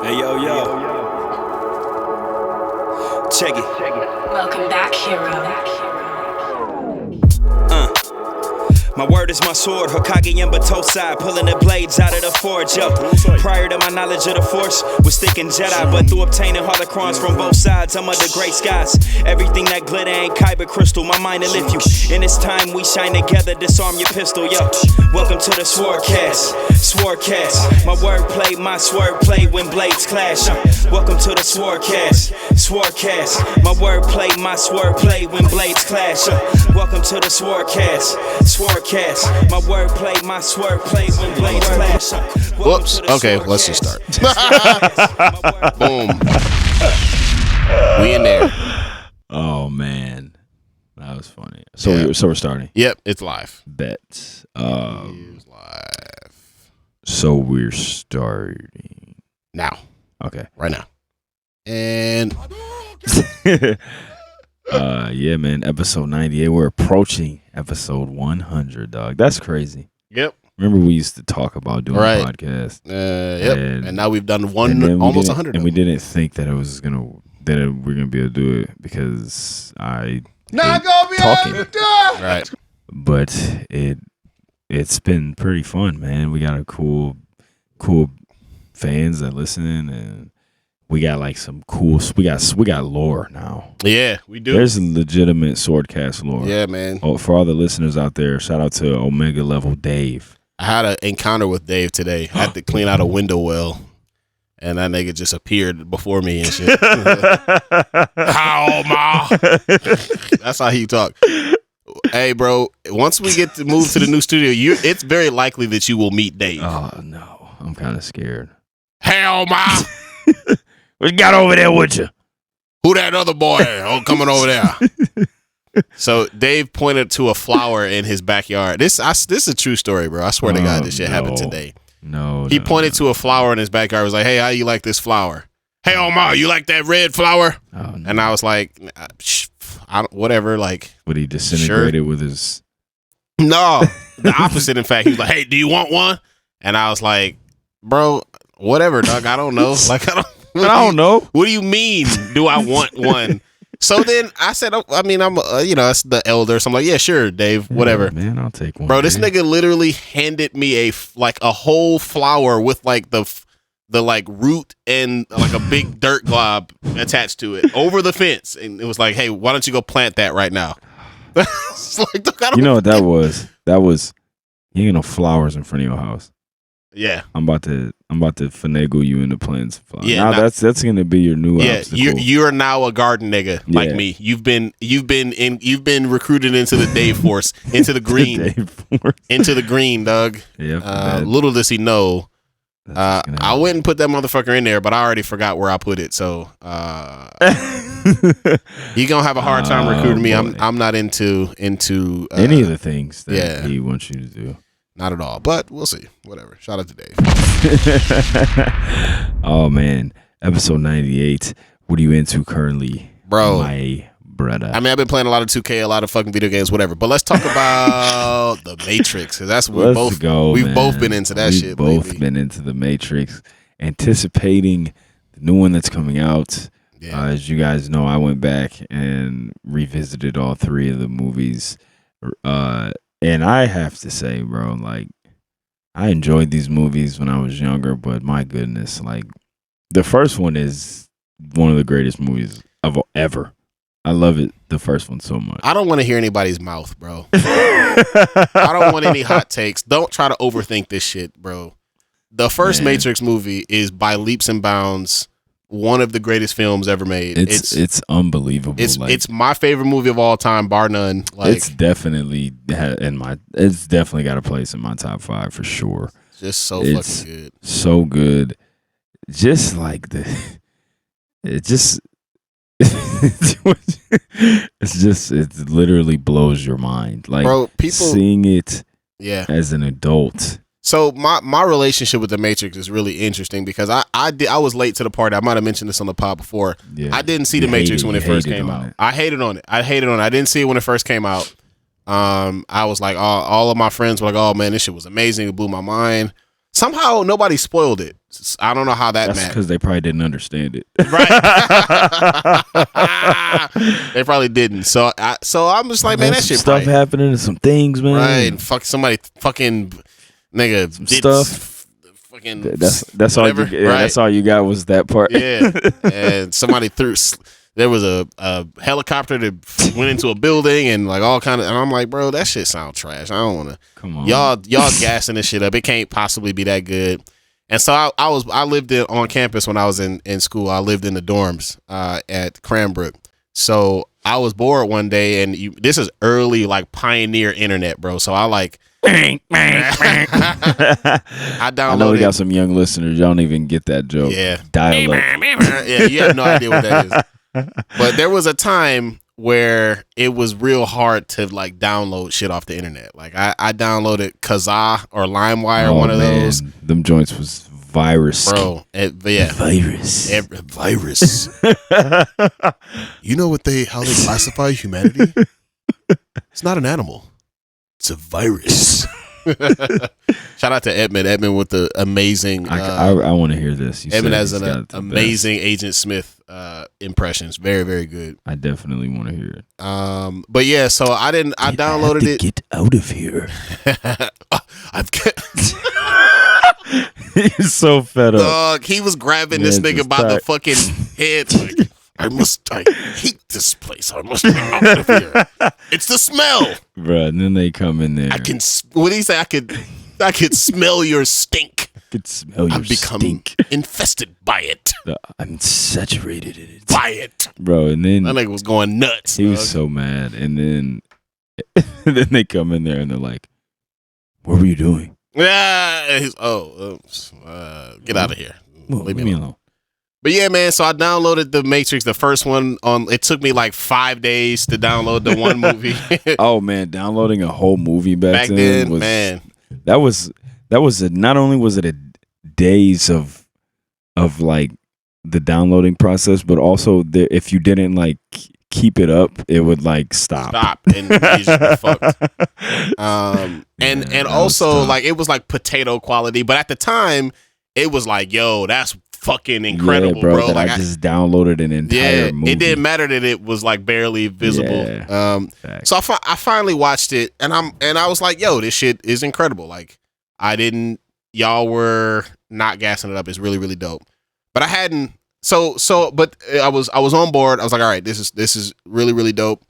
Hey, yo. Check it. Welcome back, hero. My word is my sword, Hokage and Batosai, pulling the blades out of the forge, yo. Prior to my knowledge of the Force, was thinking Jedi, but through obtaining holocrons from both sides, I'm under gray skies. Everything that glitter ain't kyber crystal, my mind to lift you. In this time we shine together, disarm your pistol, yo. Welcome to the SwordCast, my wordplay, my swordplay when blades clash. Welcome to the SwordCast, my wordplay, my swordplay when blades clash. Welcome to the SwordCast, my wordplay, my swordplay when blades clash. Whoops. Okay, let's just start. Boom. We in there. Oh man, that was funny. So we're starting. Yep, it's live. Bet. It's live. So we're starting now. Okay. Right now. And yeah, man. Episode 98. We're approaching episode 100, dog. That's crazy. Yep. Remember we used to talk about doing a podcast. Yep. And now we've done almost 100. And we didn't think that we're gonna be able to do it because I not gonna be talking. able to do it. Right. But it's been pretty fun, man. We got a cool fans that listen, and we got like some cool. We got lore now. Yeah, we do. There's legitimate SwordCast lore. Yeah, man. Oh, for all the listeners out there, shout out to Omega Level Dave. I had an encounter with Dave today. I had to clean out a window well, and that nigga just appeared before me and shit. How ma? That's how he talk. Hey, bro. Once we get to move to the new studio, it's very likely that you will meet Dave. Oh no, I'm kind of scared. Hell, ma. What you got over there with you? Who that other boy? Oh, coming over there. So Dave pointed to a flower in his backyard. This is a true story, bro. I swear to God, this shit happened today. He pointed to a flower in his backyard. Was like, "Hey, how you like this flower? Hey, Omar, you like that red flower?" Oh, no. And I was like, whatever. Like, but he disintegrated with his. No, the opposite. In fact, he was like, "Hey, do you want one?" And I was like, "Bro, whatever, dog. I don't know. Like, I don't know. What do you mean? Do I want one?" So then I said, I'm that's the elder. So I'm like, yeah, sure, Dave, whatever. Yeah, man, I'll take one. Bro, this nigga literally handed me a whole flower with like the like root and like a big dirt glob attached to it over the fence. And it was like, hey, why don't you go plant that right now? Like, you know what that was? That was, you ain't no flowers in front of your house. Yeah, I'm about to finagle you into planting some flowers. Yeah, now that's gonna be your new obstacle. You're now a garden nigga like me. You've been recruited into the Dave Force, into the green, into the green, dog. Yeah. Little does he know, I went and put that motherfucker in there, but I already forgot where I put it. So you gonna have a hard time recruiting me. I'm not into any of the things that he wants you to do. Not at all, but we'll see. Whatever. Shout out to Dave. Oh man, episode 98. What are you into currently, bro? My brother. I mean, I've been playing a lot of 2K, a lot of fucking video games, whatever. But let's talk about the Matrix, because that's what we've both been into that shit. We've both been into the Matrix, anticipating the new one that's coming out. Yeah. As you guys know, I went back and revisited all three of the movies. And I have to say, bro, like, I enjoyed these movies when I was younger, but my goodness, like, the first one is one of the greatest movies of ever. I love it, the first one, so much. I don't want to hear anybody's mouth, bro. I don't want any hot takes. Don't try to overthink this shit, bro. The first Matrix movie is by leaps and bounds one of the greatest films ever made. It's unbelievable. It's my favorite movie of all time, bar none. Like, it's definitely got a place in my top 5 for sure. Just so fucking good. So good. Just like it literally blows your mind. Like, bro, people seeing it as an adult. So my relationship with the Matrix is really interesting because I was late to the party. I might have mentioned this on the pod before. Yeah. I didn't see the Matrix when it first came out. I hated on it. I didn't see it when it first came out. I was like, all of my friends were like, "Oh man, this shit was amazing. It blew my mind." Somehow nobody spoiled it. I don't know how that That's mattered. because they probably didn't understand it. Right. They probably didn't. So I'm just like, man, that some shit stuff probably, happening and some things, man. right. And somebody fucking nigga Some did stuff. Fucking That's all you. whatever, Yeah, right. that's all you got was that part. Yeah. And somebody there was a helicopter that went into a building and like all kind of, and I'm like, bro, that shit sound trash. I don't want to. Come on, Y'all gassing this shit up. It can't possibly be that good. And so I lived on campus when I was in school. I lived in the dorms at Cranbrook. So I was bored one day, and this is early like pioneer internet, bro. So I like I downloaded. I know we got some young listeners. Y'all don't even get that joke. Yeah. Dial up. Yeah, you have no idea what that is. But there was a time where it was real hard to like download shit off the internet. Like I downloaded Kazaa or LimeWire, one of those. Them joints was virus, bro. Yeah, virus. Virus. You know how they classify humanity? It's not an animal. It's a virus. Shout out to Edmund with the amazing. I want to hear this. Edmund has an amazing Agent Smith impressions. Very, very good. I definitely want to hear it. But yeah, so I downloaded it. Get out of here. I've got. He's so fed up. Dog, he was grabbing this nigga by the fucking head. Like, I hate this place. I must get out of here. It's the smell. Bruh, and then they come in there. What did he say? I could smell your stink. I could smell your stink. Infested by it. I'm saturated in it. By it. Bro, and then that nigga was going nuts. He was so mad. And then they come in there and they're like, what were you doing? Yeah. Get out of here. Leave me alone. But yeah, man, so I downloaded The Matrix, the first one it took me like 5 days to download the one movie. Oh man, downloading a whole movie back then was, man. That was not only was it a days of like the downloading process, but also if you didn't like keep it up, it would like stop and you just be fucked. And also like it was like potato quality, but at the time it was like, yo, that's fucking incredible, bro. Like I just downloaded an entire movie. It didn't matter that it was like barely visible. Yeah, so I finally watched it, and I was like, yo, this shit is incredible. Like y'all were not gassing it up. It's really, really dope. But I hadn't. But I was on board. I was like, all right, this is really, really dope.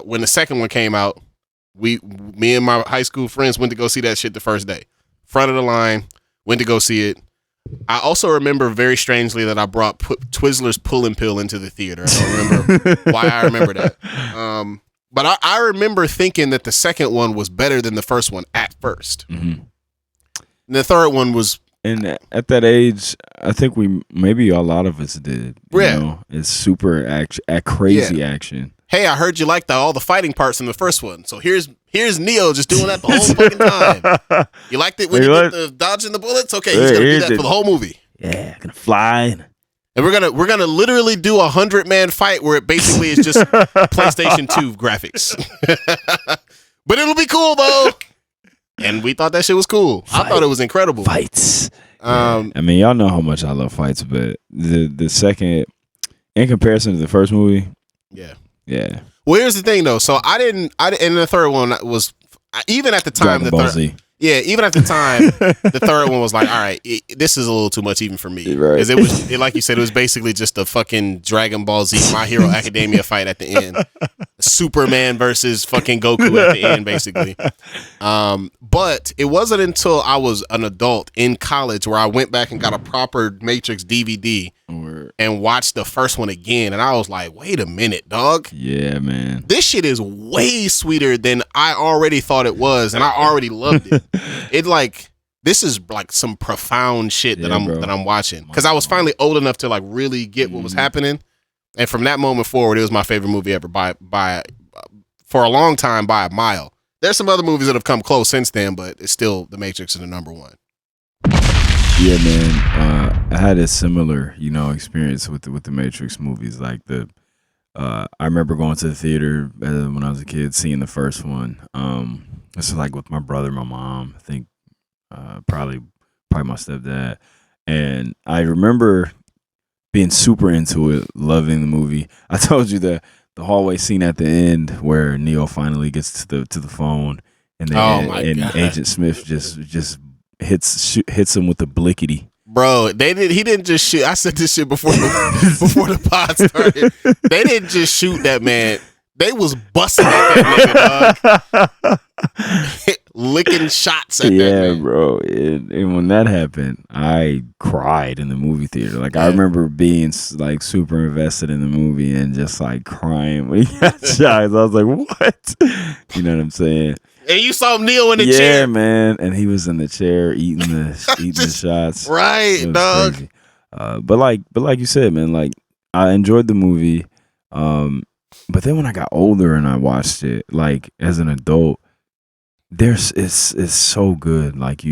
When the second one came out, me and my high school friends went to go see that shit the first day, front of the line. Went to go see it. I also remember very strangely that I brought Twizzlers Pull & Pill into the theater. I don't remember why I remember that. But I remember thinking that the second one was better than the first one at first. Mm-hmm. And the third one was. And at that age, I think maybe a lot of us did. You know? It's super crazy action. Hey, I heard you liked all the fighting parts in the first one. So here's Neo just doing that the whole fucking time. You liked it when you did the dodging the bullets? Okay, he's gonna do that for the whole movie. Yeah, gonna fly. And we're gonna literally do 100-man fight where it basically is just PlayStation 2 graphics. But it'll be cool though. And we thought that shit was cool. I thought it was incredible. Fights. I mean, y'all know how much I love fights, but the second, in comparison to the first movie, yeah. Well, here's the thing though. So I didn't. And the third one was even at the time. Even at the time, the third one was like, all right, this is a little too much even for me. Because it was like you said, it was basically just a fucking Dragon Ball Z My Hero Academia fight at the end. Superman versus fucking Goku at the end, basically. But it wasn't until I was an adult in college where I went back and got a proper Matrix DVD and watched the first one again. And I was like, wait a minute, dog. Yeah, man. This shit is way sweeter than I already thought it was. And I already loved it. This is like some profound shit that I'm watching. Because I was finally old enough to like really get what was happening. And from that moment forward, it was my favorite movie ever by for a long time by a mile. There's some other movies that have come close since then, but it's still The Matrix is the number one. Yeah, man. I had a similar, experience with the Matrix movies. Like I remember going to the theater when I was a kid, seeing the first one. This is like with my brother, my mom. I think probably probably my stepdad. And I remember being super into it, loving the movie. I told you the hallway scene at the end where Neo finally gets to the phone, and then Agent Smith just hits him with the blickety. Bro, he didn't just shoot. I said this shit before the pod started. They didn't just shoot that man. They was busting at that nigga, dog. Licking shots at that man. Yeah, bro. And when that happened, I cried in the movie theater. Like, I remember being like super invested in the movie and just like crying when he got shot. I was like, what? You know what I'm saying? And you saw Neo in the chair. Yeah, man. And he was in the chair eating the shots. Right, dog. Crazy. But like you said, man, like I enjoyed the movie. But then when I got older and I watched it, like as an adult, it's so good. Like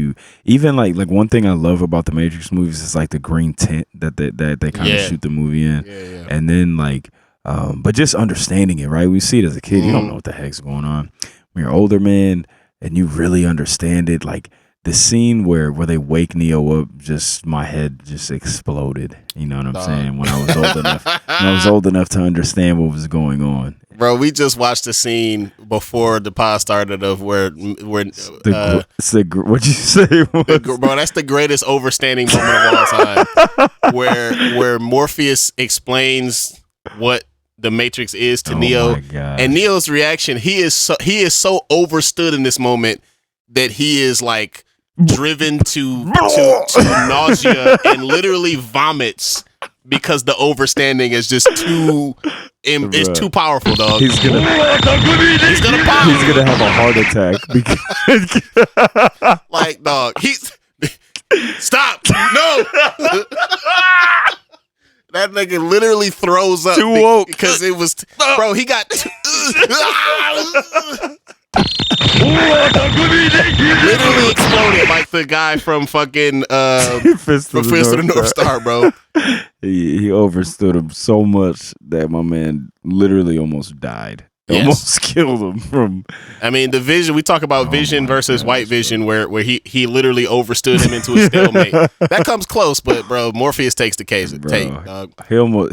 even like one thing I love about the Matrix movies is like the green tint that they kind of shoot the movie in. Yeah. And then like but just understanding it, right? We see it as a kid, you don't know what the heck's going on. When you're older, man, and you really understand it, like the scene where they wake Neo up, just my head just exploded. You know what I'm saying? When I was old enough to understand what was going on. Bro, we just watched the scene before the pod started of where what'd you say? Bro, that's the greatest overstanding moment of all time. where Morpheus explains what the Matrix is to Neo, and Neo's reaction, he is so overstood in this moment that he is like driven to nausea and literally vomits because the overstanding is just too powerful, dog. He's gonna pop. He's gonna have a heart attack because like, dog, stop. No. That nigga literally throws up too woke because it was bro, he got literally exploded like the guy from fucking Fist of the North Star, bro. He overstood him so much that my man literally almost died. Almost killed him from. I mean, the Vision. We talk about Vision versus White Vision, where he literally overstood him into a stalemate. That comes close, but bro, Morpheus takes the case. Dog.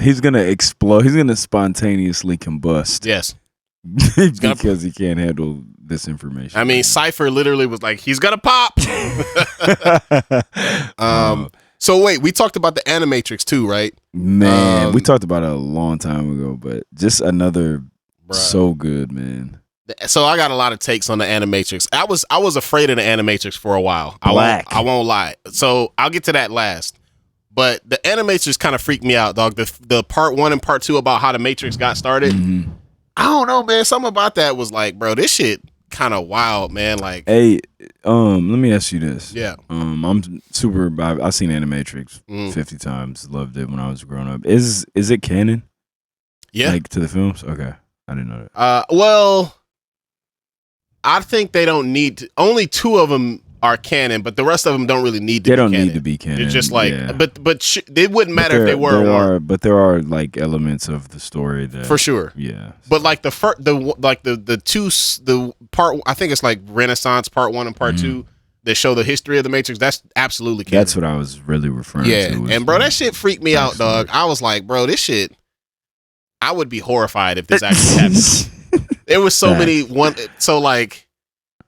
He's gonna explode. He's gonna spontaneously combust. Yes, because he can't handle this information. I mean, Cypher literally was like, he's gonna pop. So wait, we talked about the Animatrix too, right? Man, we talked about it a long time ago, but just another. Bruh. So good, man. So I got a lot of takes on the Animatrix. I was afraid of the Animatrix for a while. I won't lie. So I'll get to that last. But the Animatrix kind of freaked me out, dog. The part 1 and part 2 about how the Matrix got started. Mm-hmm. I don't know, man. Something about that was like, bro, this shit kind of wild, man. Like, hey, let me ask you this. Yeah. I'm super. I've seen Animatrix 50 times. Loved it when I was growing up. Is it canon? Yeah. Like to the films? Okay. I didn't know that. Well, I think they don't need to. Only 2 of them are canon, but the rest of them don't really need to. They don't need to be canon. They're just like, but it wouldn't matter if they were. But there are like elements of the story that for sure. Yeah. But like the part, I think it's like Renaissance part 1 and part 2 that show the history of the Matrix. That's absolutely canon. That's what I was really referring to. Yeah, and bro, that shit freaked me out, dog. I was like, bro, this shit. I would be horrified if this actually happened. There was so many so like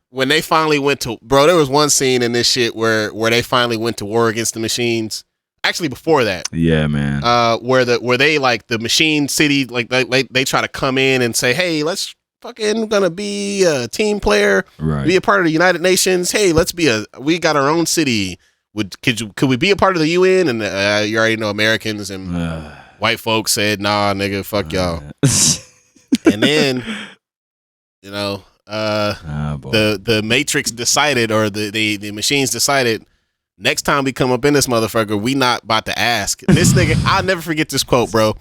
when they finally went to there was one scene in this shit where they finally went to war against the machines. Actually, before that, yeah, man. Where they like the machine city, like they try to come in and say, hey, let's fucking gonna be a team player, right? Be a part of the United Nations. Hey, we got our own city. Could we be a part of the UN? And you already know Americans and. White folks said, nah, nigga, fuck y'all. And then, you know, the Matrix decided, or the machines decided, next time we come up in this motherfucker, we not about to ask. This nigga, I'll never forget this quote, bro.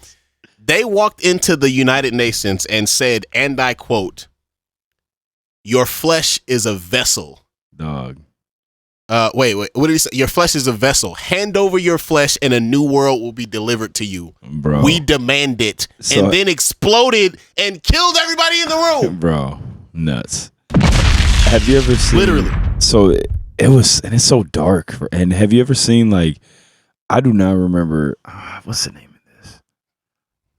They walked into the United Nations and said, and I quote, your flesh is a vessel. Dog. Wait, what did he say? Your flesh is a vessel. Hand over your flesh and a new world will be delivered to you. Bro. We demand it. And then exploded and killed everybody in the room. Bro, nuts. Have you ever seen... Literally. So it was, and it's so dark. And have you ever seen like? I do not remember. What's the name of this?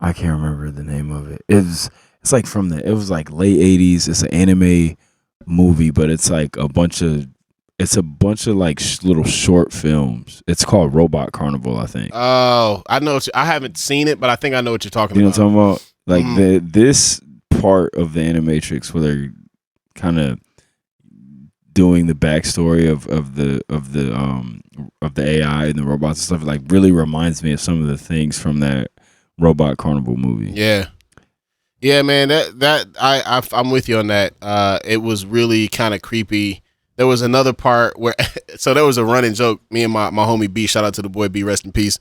I can't remember the name of it. It's like it was like late 80s. It's an anime movie, but it's like a bunch of like little short films. It's called Robot Carnival, I think. Oh, I know. I haven't seen it, but I think I know what you're talking You know about. what I'm talking about? Like this part of the Animatrix where they're kind of doing the backstory of the AI and the robots and stuff, like really reminds me of some of the things from that Robot Carnival movie. Yeah, man. I'm with you on that. It was really kind of creepy. There was another part where, so there was a running joke. Me and my homie B, shout out to the boy B, rest in peace.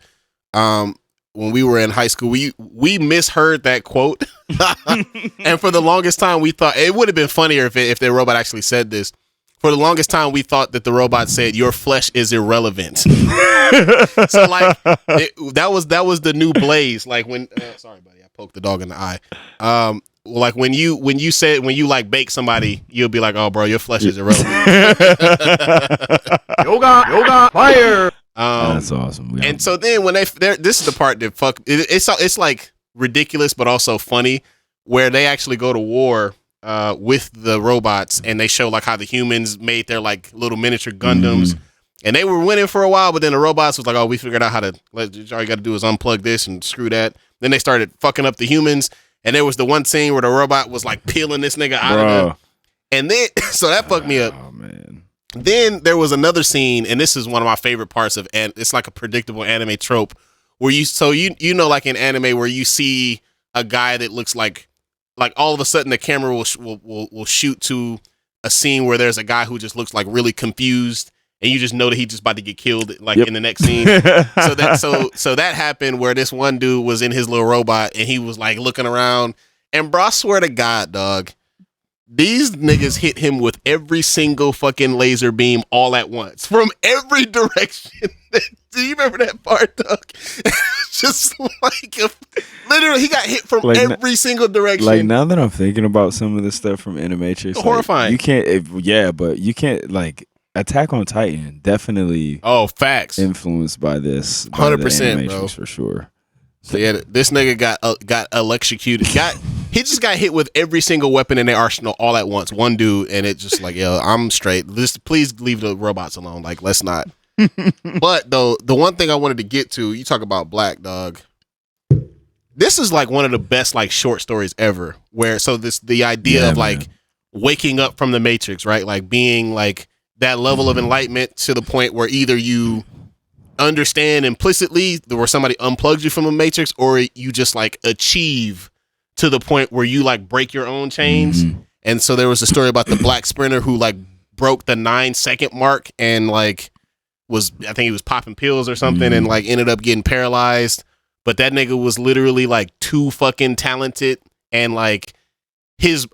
When we were in high school, we misheard that quote, and for the longest time, we thought it would have been funnier if the robot actually said this. For the longest time, we thought that the robot said, "Your flesh is irrelevant." So like that was the new Blaze. Like when sorry, buddy, I poked the dog in the eye. Like when you like bake somebody, you'll be like, "Oh, bro, your flesh is irrelevant." yoga, fire. That's awesome. And so then when this is the part that it's like ridiculous but also funny, where they actually go to war with the robots, and they show like how the humans made their like little miniature Gundams, and they were winning for a while, but then the robots was like, "Oh, we figured out how to. All you got to do is unplug this and screw that." Then they started fucking up the humans, and there was the one scene where the robot was like peeling this nigga out of them, and then so that fucked me up. Oh man. Then there was another scene, and this is one of my favorite parts of, and it's like a predictable anime trope where you know like in anime where you see a guy that looks like all of a sudden the camera will shoot to a scene where there's a guy who just looks like really confused, and you just know that he's just about to get killed like in the next scene. so that happened where this one dude was in his little robot, and he was like looking around, and bro, I swear to God, dog, these niggas hit him with every single fucking laser beam all at once from every direction. Do you remember that part, dog? Just like literally, he got hit from like, every single direction. Like now that I'm thinking about some of this stuff from Animatrix, horrifying. Like, but you can't like Attack on Titan definitely. Oh, facts. Influenced by this, 100%, bro, for sure. So yeah, this nigga got electrocuted. He just got hit with every single weapon in their arsenal all at once. One dude, and it just like, yo, I'm straight. Please leave the robots alone. Like, let's not. But though, the one thing I wanted to get to, you talk about Black, dog. This is like one of the best like short stories ever. Where the idea of like waking up from the Matrix, right? Like being like that level of enlightenment to the point where either you understand implicitly where somebody unplugs you from a Matrix, or you just like achieve to the point where you like break your own chains. And so there was a story about the black sprinter who like broke the 9-second mark and like I think he was popping pills or something and like ended up getting paralyzed. But that nigga was literally like too fucking talented, and like his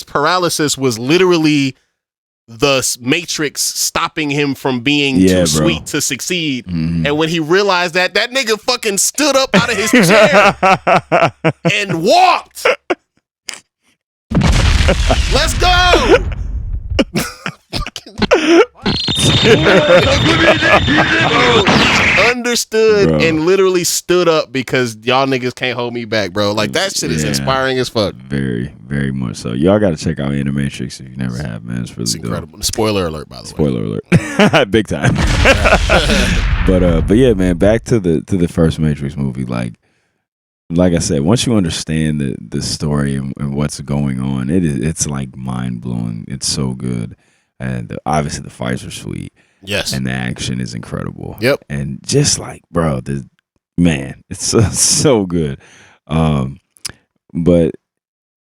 paralysis was literally the Matrix stopping him from being too sweet to succeed. And when he realized that nigga fucking stood up out of his chair and walked. Let's go. Understood, bro. And literally stood up because y'all niggas can't hold me back, bro. Like that shit is inspiring as fuck. Very, very much so. Y'all got to check out Animatrix if you never have, man. It's really incredible. Spoiler alert, by the way. Spoiler alert, big time. But yeah, man. Back to the first Matrix movie. Like I said, once you understand the story and what's going on, it's like mind blowing. It's so good, and obviously the fights are sweet. Yes. And the action is incredible. Yep. And just like, bro, it's so good. But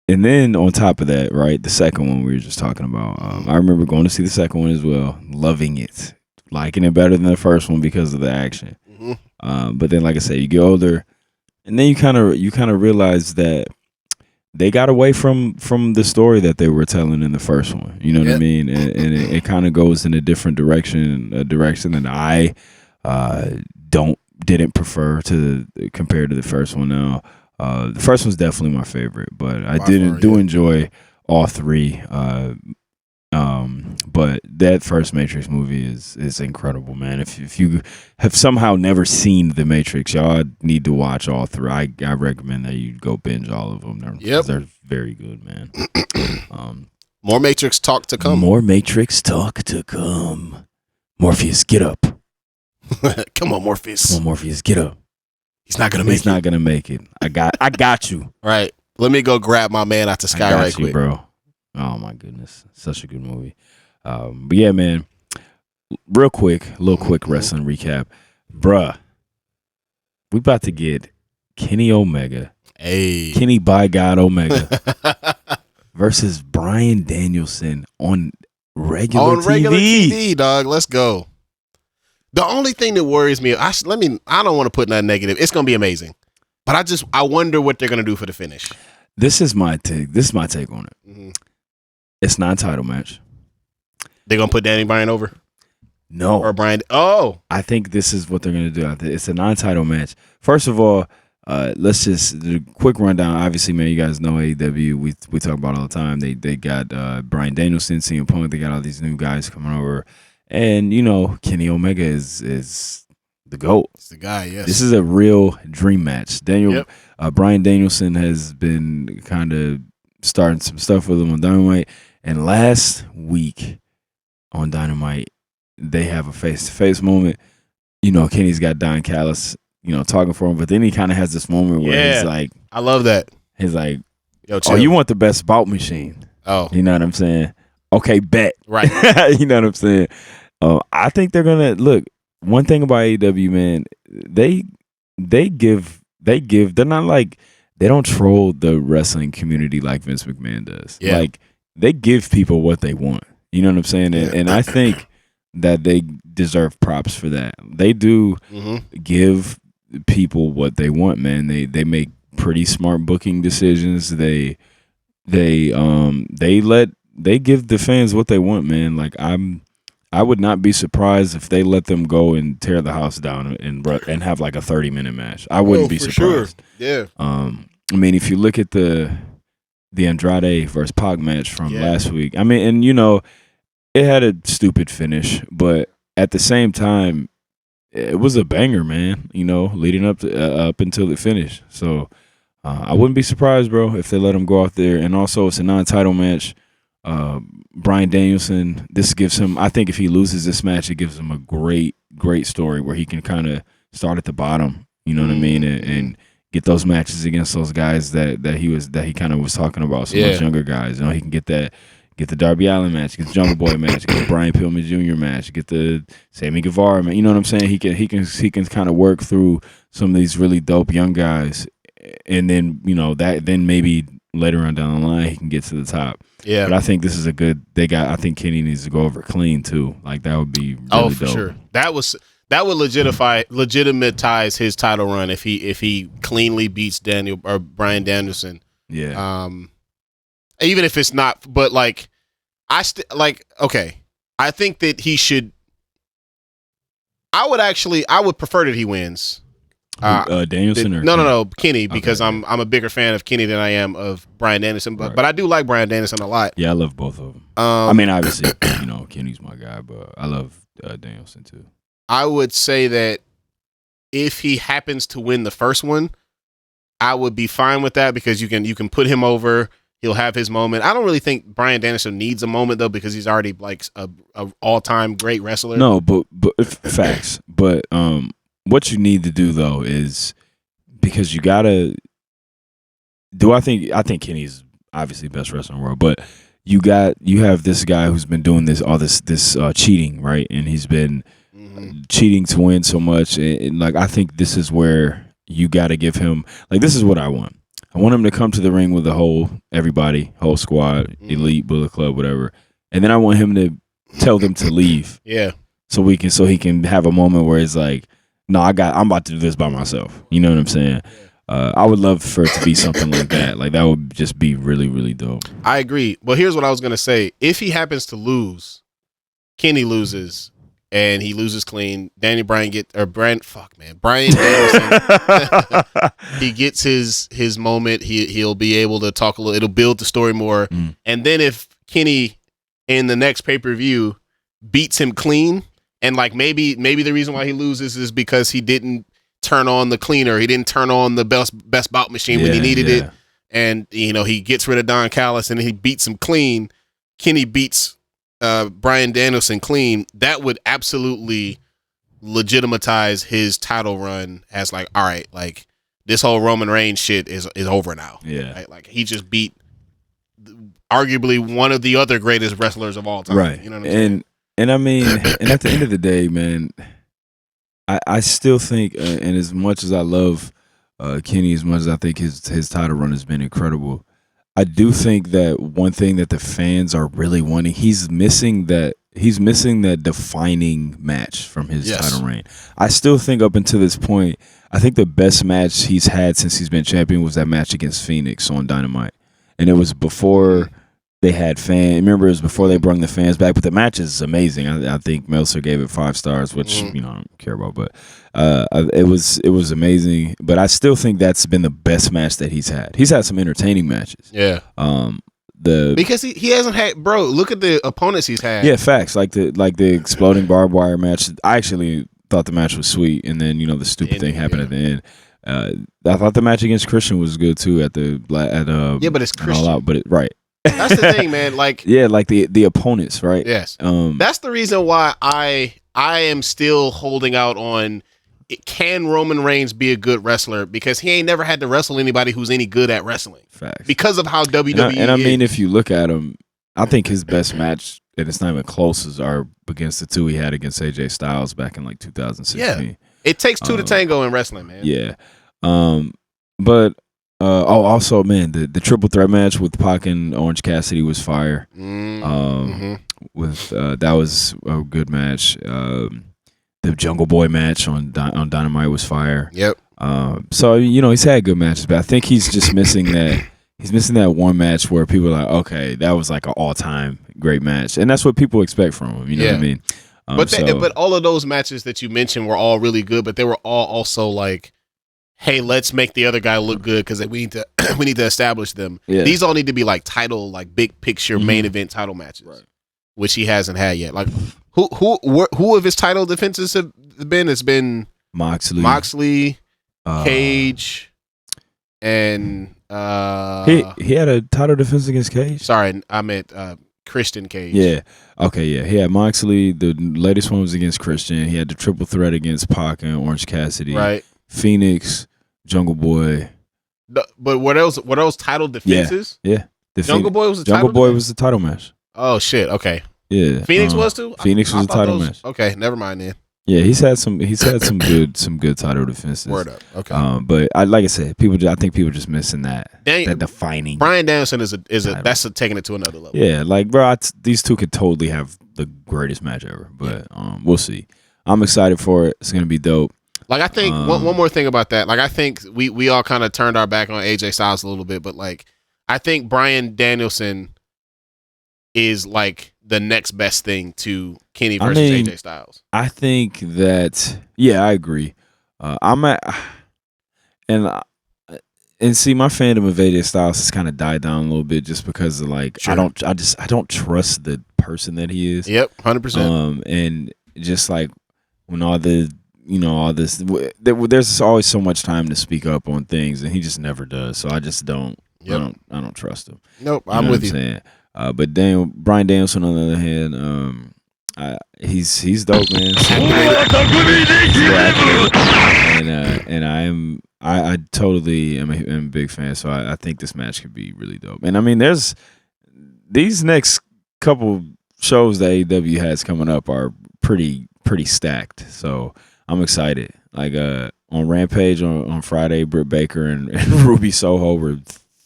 and then on top of that, right, the second one we were just talking about, I remember going to see the second one as well, loving it, liking it better than the first one because of the action. But then, like I said, you get older, and then you kind of realize that they got away from the story that they were telling in the first one. You know what I mean? And it kind of goes in a different direction, a direction that I didn't prefer compared to the first one. Now, the first one's definitely my favorite, but I do enjoy all three. But that first Matrix movie is incredible, man. If you have somehow never seen The Matrix, y'all need to watch all three. I recommend that you go binge all of them. They're very good, man. More Matrix talk to come. More Matrix talk to come. Morpheus, get up. Come on, Morpheus. Come on, Morpheus, get up. He's not gonna make it. He's not gonna make it. I got you. Right. Let me go grab my man out the sky right quick, bro. Oh my goodness, such a good movie. But yeah, man. Real quick wrestling recap, bruh. We about to get Kenny Omega, Kenny by God Omega, versus Bryan Danielson on regular TV, dog. Let's go. The only thing that worries me, I don't want to put nothing negative. It's gonna be amazing, but I wonder what they're gonna do for the finish. This is my take on it. Mm-hmm. It's not a title match. They're gonna put Danny Bryan over? No. Or Bryan? Oh, I think this is what they're gonna do. It's a non-title match. First of all, let's just do a quick rundown. Obviously, man, you guys know AEW. We talk about it all the time. They got Bryan Danielson, CM Punk. They got all these new guys coming over, and you know Kenny Omega is the GOAT. It's the guy. Yes. This is a real dream match. Bryan Danielson has been kind of starting some stuff with him on Dynamite, and last week on Dynamite, they have a face-to-face moment. You know, Kenny's got Don Callis, you know, talking for him, but then he kind of has this moment where he's like, I love that. He's like, yo, chill. oh, you want the best bout machine. Oh. You know what I'm saying? Okay, bet. Right. You know what I'm saying? I think they're going to, look, one thing about AEW, man, they give, they're not like, they don't troll the wrestling community like Vince McMahon does. Yeah. Like, they give people what they want. You know what I'm saying? And I think that they deserve props for that. They do give people what they want, man. They make pretty smart booking decisions. They give the fans what they want, man. Like I would not be surprised if they let them go and tear the house down and have like a 30-minute match. I wouldn't be surprised. Sure. Yeah. I mean, if you look at the Andrade versus Pac match from last week, I mean, and you know, it had a stupid finish, but at the same time, it was a banger, man. You know, leading up until the finish. So I wouldn't be surprised, bro, if they let him go out there. And also, it's a non-title match. Bryan Danielson, this gives him, I think if he loses this match, it gives him a great story where he can kind of start at the bottom, you know what I mean, and get those matches against those guys that he kind of was talking about, some much younger guys. You know, he can get the Darby Allin match, get the Jungle Boy match, get the Brian Pillman Jr. match, get the Sammy Guevara match. You know what I'm saying? He can kind of work through some of these really dope young guys, and then you know then maybe later on down the line he can get to the top. Yeah, but I think this is a good. I think Kenny needs to go over clean too. Like that would be really for dope. Sure. That would legitimatize his title run if he cleanly beats Bryan Danielson. Yeah. Even if it's not, but like okay, I think that he should. I would prefer that he wins. Danielson or no, Kenny, because I'm a bigger fan of Kenny than I am of Bryan Danielson, but I do like Bryan Danielson a lot. Yeah, I love both of them. I mean, obviously, you know, Kenny's my guy, but I love Danielson too. I would say that if he happens to win the first one, I would be fine with that because you can put him over. He'll have his moment. I don't really think Bryan Danielson needs a moment though because he's already like a all-time great wrestler. No, but facts. But what you need to do though is because you gotta do. I think Kenny's obviously best wrestler in the world, but you have this guy who's been doing this cheating, right? And he's been cheating to win so much. And like I think this is where you got to give him. Like this is what I want. I want him to come to the ring with the whole squad, elite, Bullet Club, whatever. And then I want him to tell them to leave. Yeah. So he can have a moment where it's like, no, I'm about to do this by myself. You know what I'm saying? I would love for it to be something like that. Like that would just be really, really dope. I agree. Well, here's what I was gonna say. If he happens to lose, Kenny loses, and he loses clean. Bryan Danielson. He gets his moment. He'll be able to talk a little. It'll build the story more. And then if Kenny in the next pay-per-view beats him clean, and like maybe the reason why he loses is because he didn't turn on the cleaner, he didn't turn on the best bout machine when he needed it, and he gets rid of Don Callis and he beats him clean. Kenny beats Bryan Danielson clean. That would absolutely legitimatize his title run as like, all right, like this whole Roman Reigns shit is over now. Yeah, right? Like he just beat arguably one of the other greatest wrestlers of all time. Right. You know what I'm saying? And I mean, and at the end of the day, man, I still think, and as much as I love Kenny, as much as I think his title run has been incredible, I do think that one thing that the fans are really wanting, he's missing that defining match from his title reign. I still think up until this point, I think the best match he's had since he's been champion was that match against Phoenix on Dynamite. And it was before they had fans. Remember, it was before they brought the fans back. But the match is amazing. I think Meltzer gave it 5 stars, which I don't care about. But it was amazing. But I still think that's been the best match that he's had. He's had some entertaining matches. Yeah. Because he hasn't had, bro. Look at the opponents he's had. Yeah, facts. Like the exploding barbed wire match. I actually thought the match was sweet, and then the stupid thing happened at the end. I thought the match against Christian was good too but it's Christian. All Out, but right. That's the thing, man. Like like the opponents, right? Yes. That's the reason why I am still holding out on. Can Roman Reigns be a good wrestler? Because he ain't never had to wrestle anybody who's any good at wrestling. Facts. Because of how WWE and I mean, if you look at him, I think his best match, and it's not even close, are against the 2 he had against AJ Styles back in like 2016. Yeah. It takes 2 to tango in wrestling, man. Yeah. But also, man, the triple threat match with Pac and Orange Cassidy was fire. With that was a good match. The Jungle Boy match on Dynamite was fire. Yep. So he's had good matches, but I think he's just missing that. He's missing that one match where people are like, okay, that was like an all-time great match, and that's what people expect from him. You know what I mean? But all of those matches that you mentioned were all really good, but they were all also like, hey, let's make the other guy look good because we need to establish them. Yeah. These all need to be like title, like big picture main event title matches, right, which he hasn't had yet. Like who of his title defenses have been? It's been Moxley, Cage, and he had a title defense against Cage. Sorry, I meant Christian Cage. Yeah. Okay, yeah. He had Moxley. The latest one was against Christian. He had the triple threat against Pac and Orange Cassidy. Right. Phoenix, Jungle Boy. But what else title defenses? Yeah. The Jungle Boy was the Jungle Boy was the title match. Oh shit. Okay. Yeah. Phoenix was too? Phoenix was the title match. Okay, never mind then. Yeah, he's had some good title defenses. Word up. Okay. But like I said, I think people just missing that defining. Bryan Danielson is that's taking it to another level. Yeah, like bro, these two could totally have the greatest match ever. But we'll see. I'm excited for it. It's gonna be dope. Like I think one more thing about that. Like I think we all kind of turned our back on AJ Styles a little bit, but like I think Bryan Danielson is like the next best thing to Kenny versus AJ Styles. I think that I agree. And see, my fandom of AJ Styles has kind of died down a little bit just because of like I don't trust the person that he is. Yep, 100%. And just like when all this, there's always so much time to speak up on things, and he just never does. So I just don't. Yep. I don't trust him. Nope, I'm with you. But Bryan Danielson, on the other hand, he's dope, man. And I totally am a big fan. So I think this match could be really dope. And I mean, there's these next couple shows that AEW has coming up are pretty stacked. So I'm excited. Like on Rampage on Friday, Britt Baker and Ruby Soho were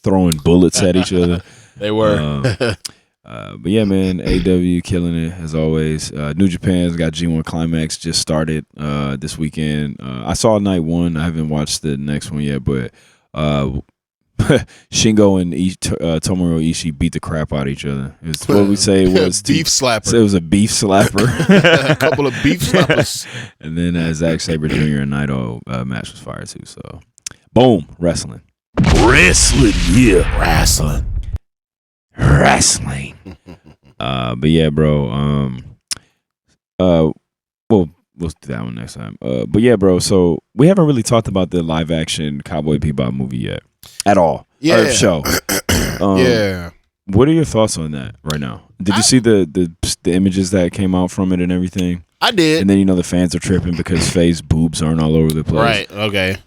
throwing bullets at each other. They were. But yeah, man, AEW killing it as always. New Japan's got G1 Climax just started this weekend. I saw night 1. I haven't watched the next one yet, but Shingo and Tomohiro Ishii beat the crap out of each other. It's what we say was beef slapper. So it was a beef slapper. A couple of beef slappers. And then Zack Sabre Jr. and Naito match was fire too. So boom, wrestling. Wrestling. But yeah, bro. We'll do that one next time. But yeah, bro. So we haven't really talked about the live action Cowboy Bebop movie yet, at all. Yeah. Or show. Yeah. What are your thoughts on that right now? Did you see the images that came out from it and everything? I did. And then the fans are tripping because Faye's boobs aren't all over the place. Right. Okay.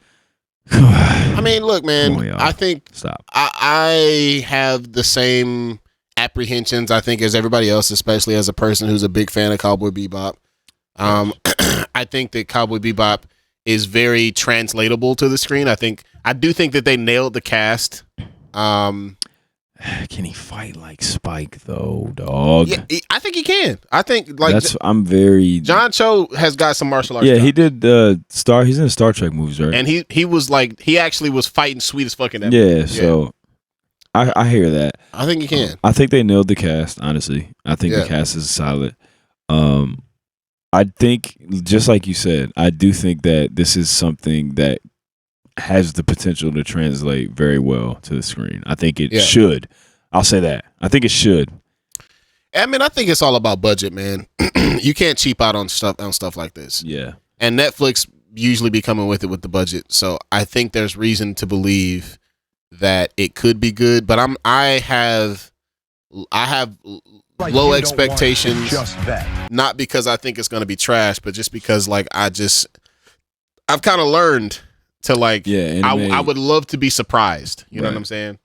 I mean, look, man. Come on, I think stop. I have the same apprehensions, I think, as everybody else, especially as a person who's a big fan of Cowboy Bebop. I think that Cowboy Bebop is very translatable to the screen. I do think that they nailed the cast. Can he fight like Spike though, dog? Yeah, I think he can. I think I'm very. John Cho has got some martial arts. Yeah, he did He's in the Star Trek movies, right? And he was like, he actually was fighting sweet as fucking. Yeah, so I hear that. I think he can. I think they nailed the cast. Honestly, I think the cast is solid. I think, just like you said, I do think that this is something that has the potential to translate very well to the screen. I think it should. I'll say that. I think it should. I mean, I think it's all about budget, man. You can't cheap out on stuff like this. Yeah. And Netflix usually be coming with it with the budget. So I think there's reason to believe that it could be good, but I have low expectations. Not because I think it's going to be trash, but just because I've kind of learned to I would love to be surprised. You know what I'm saying?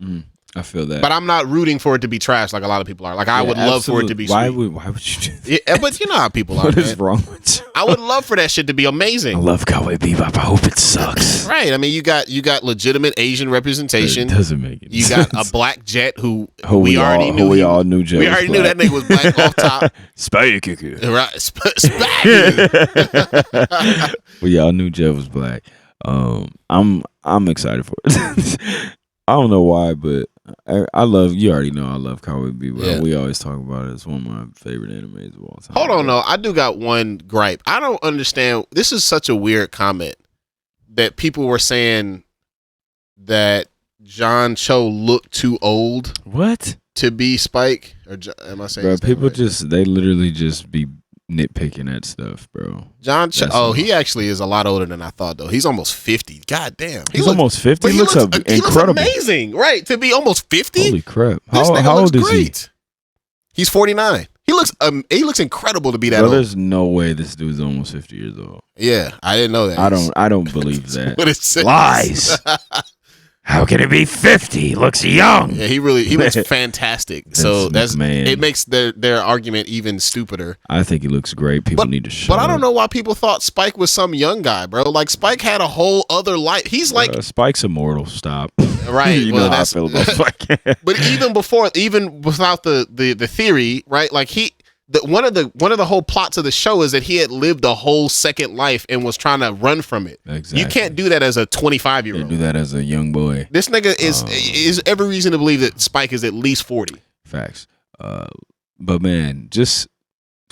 I feel that. But I'm not rooting for it to be trash like a lot of people are. Like, I would love for it to be sweet. Why would you do that? Yeah, but you know how people are. What is wrong with you? I would love for that shit to be amazing. I love Cowboy Bebop. I hope it sucks. Right. I mean, you got legitimate Asian representation. It doesn't make any You sense. got a black Jet who we already knew. We all knew Jet. We already knew that nigga was black off top. Spike. Right. We all knew Jet was black. I'm excited for it. I don't know why, but I love. You already know I love Cowboy Bebop. Yeah. We always talk about it. It's one of my favorite animes of all time. Hold on, though. I do got one gripe. I don't understand. This is such a weird comment that people were saying that John Cho looked too old. What? To be Spike? Or am I saying? Bro, people right? They literally just be nitpicking at stuff, bro. John Cho, he actually is a lot older than I thought, though. He's almost 50. God damn. He's almost 50? He looks incredible. He looks amazing, right? To be almost 50? Holy crap. How old is he? He's 49. He looks incredible to be that old. There's no way this dude's almost 50 years old. Yeah, I didn't know that. I don't believe that. What it says. Lies. How can it be 50? He looks young. Yeah, he looks fantastic. So it makes their argument even stupider. I think he looks great. People need to shut up. But I don't know why people thought Spike was some young guy, bro. Like, Spike had a whole other life. He's like Spike's immortal. Stop. Right. You know how I feel about Spike. But even without the theory, right? Like one of the whole plots of the show is that he had lived a whole second life and was trying to run from it. Exactly. You can't do that as a 25-year-old. You do that as a young boy. This nigga is every reason to believe that Spike is at least 40. Facts. But man, just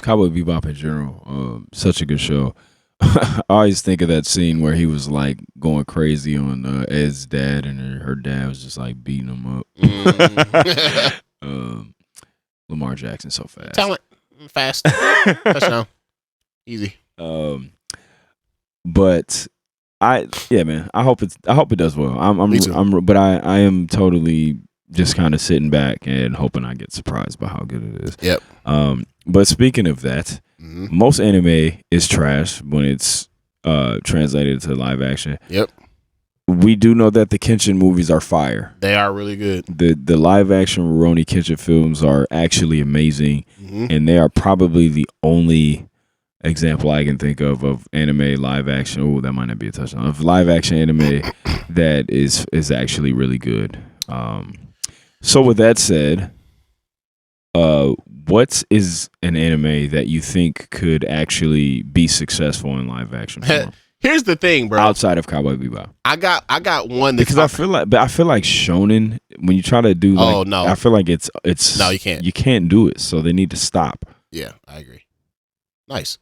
Cowboy Bebop in general, such a good show. I always think of that scene where he was like going crazy on Ed's dad, and her dad was just like beating him up. Lamar Jackson so fast. Talent. Fast. Touchdown. Easy. But man, I hope it does well. Me too. But I am totally just kind of sitting back and hoping I get surprised by how good it is. Yep. But speaking of that, most anime is trash when it's translated to live action. Yep. We do know that the Kenshin movies are fire. They are really good. The live action Rurouni Kenshin films are actually amazing, and they are probably the only example I can think of anime live action. Oh, that might not be a touchdown. Of live action anime that is actually really good. So with that said, what is an anime that you think could actually be successful in live action form? Here's the thing, bro. Outside of Cowboy Bebop, I got one because I feel like shonen, when you try to do I feel like it's no, you can't do it, so they need to stop. Yeah, I agree. Nice.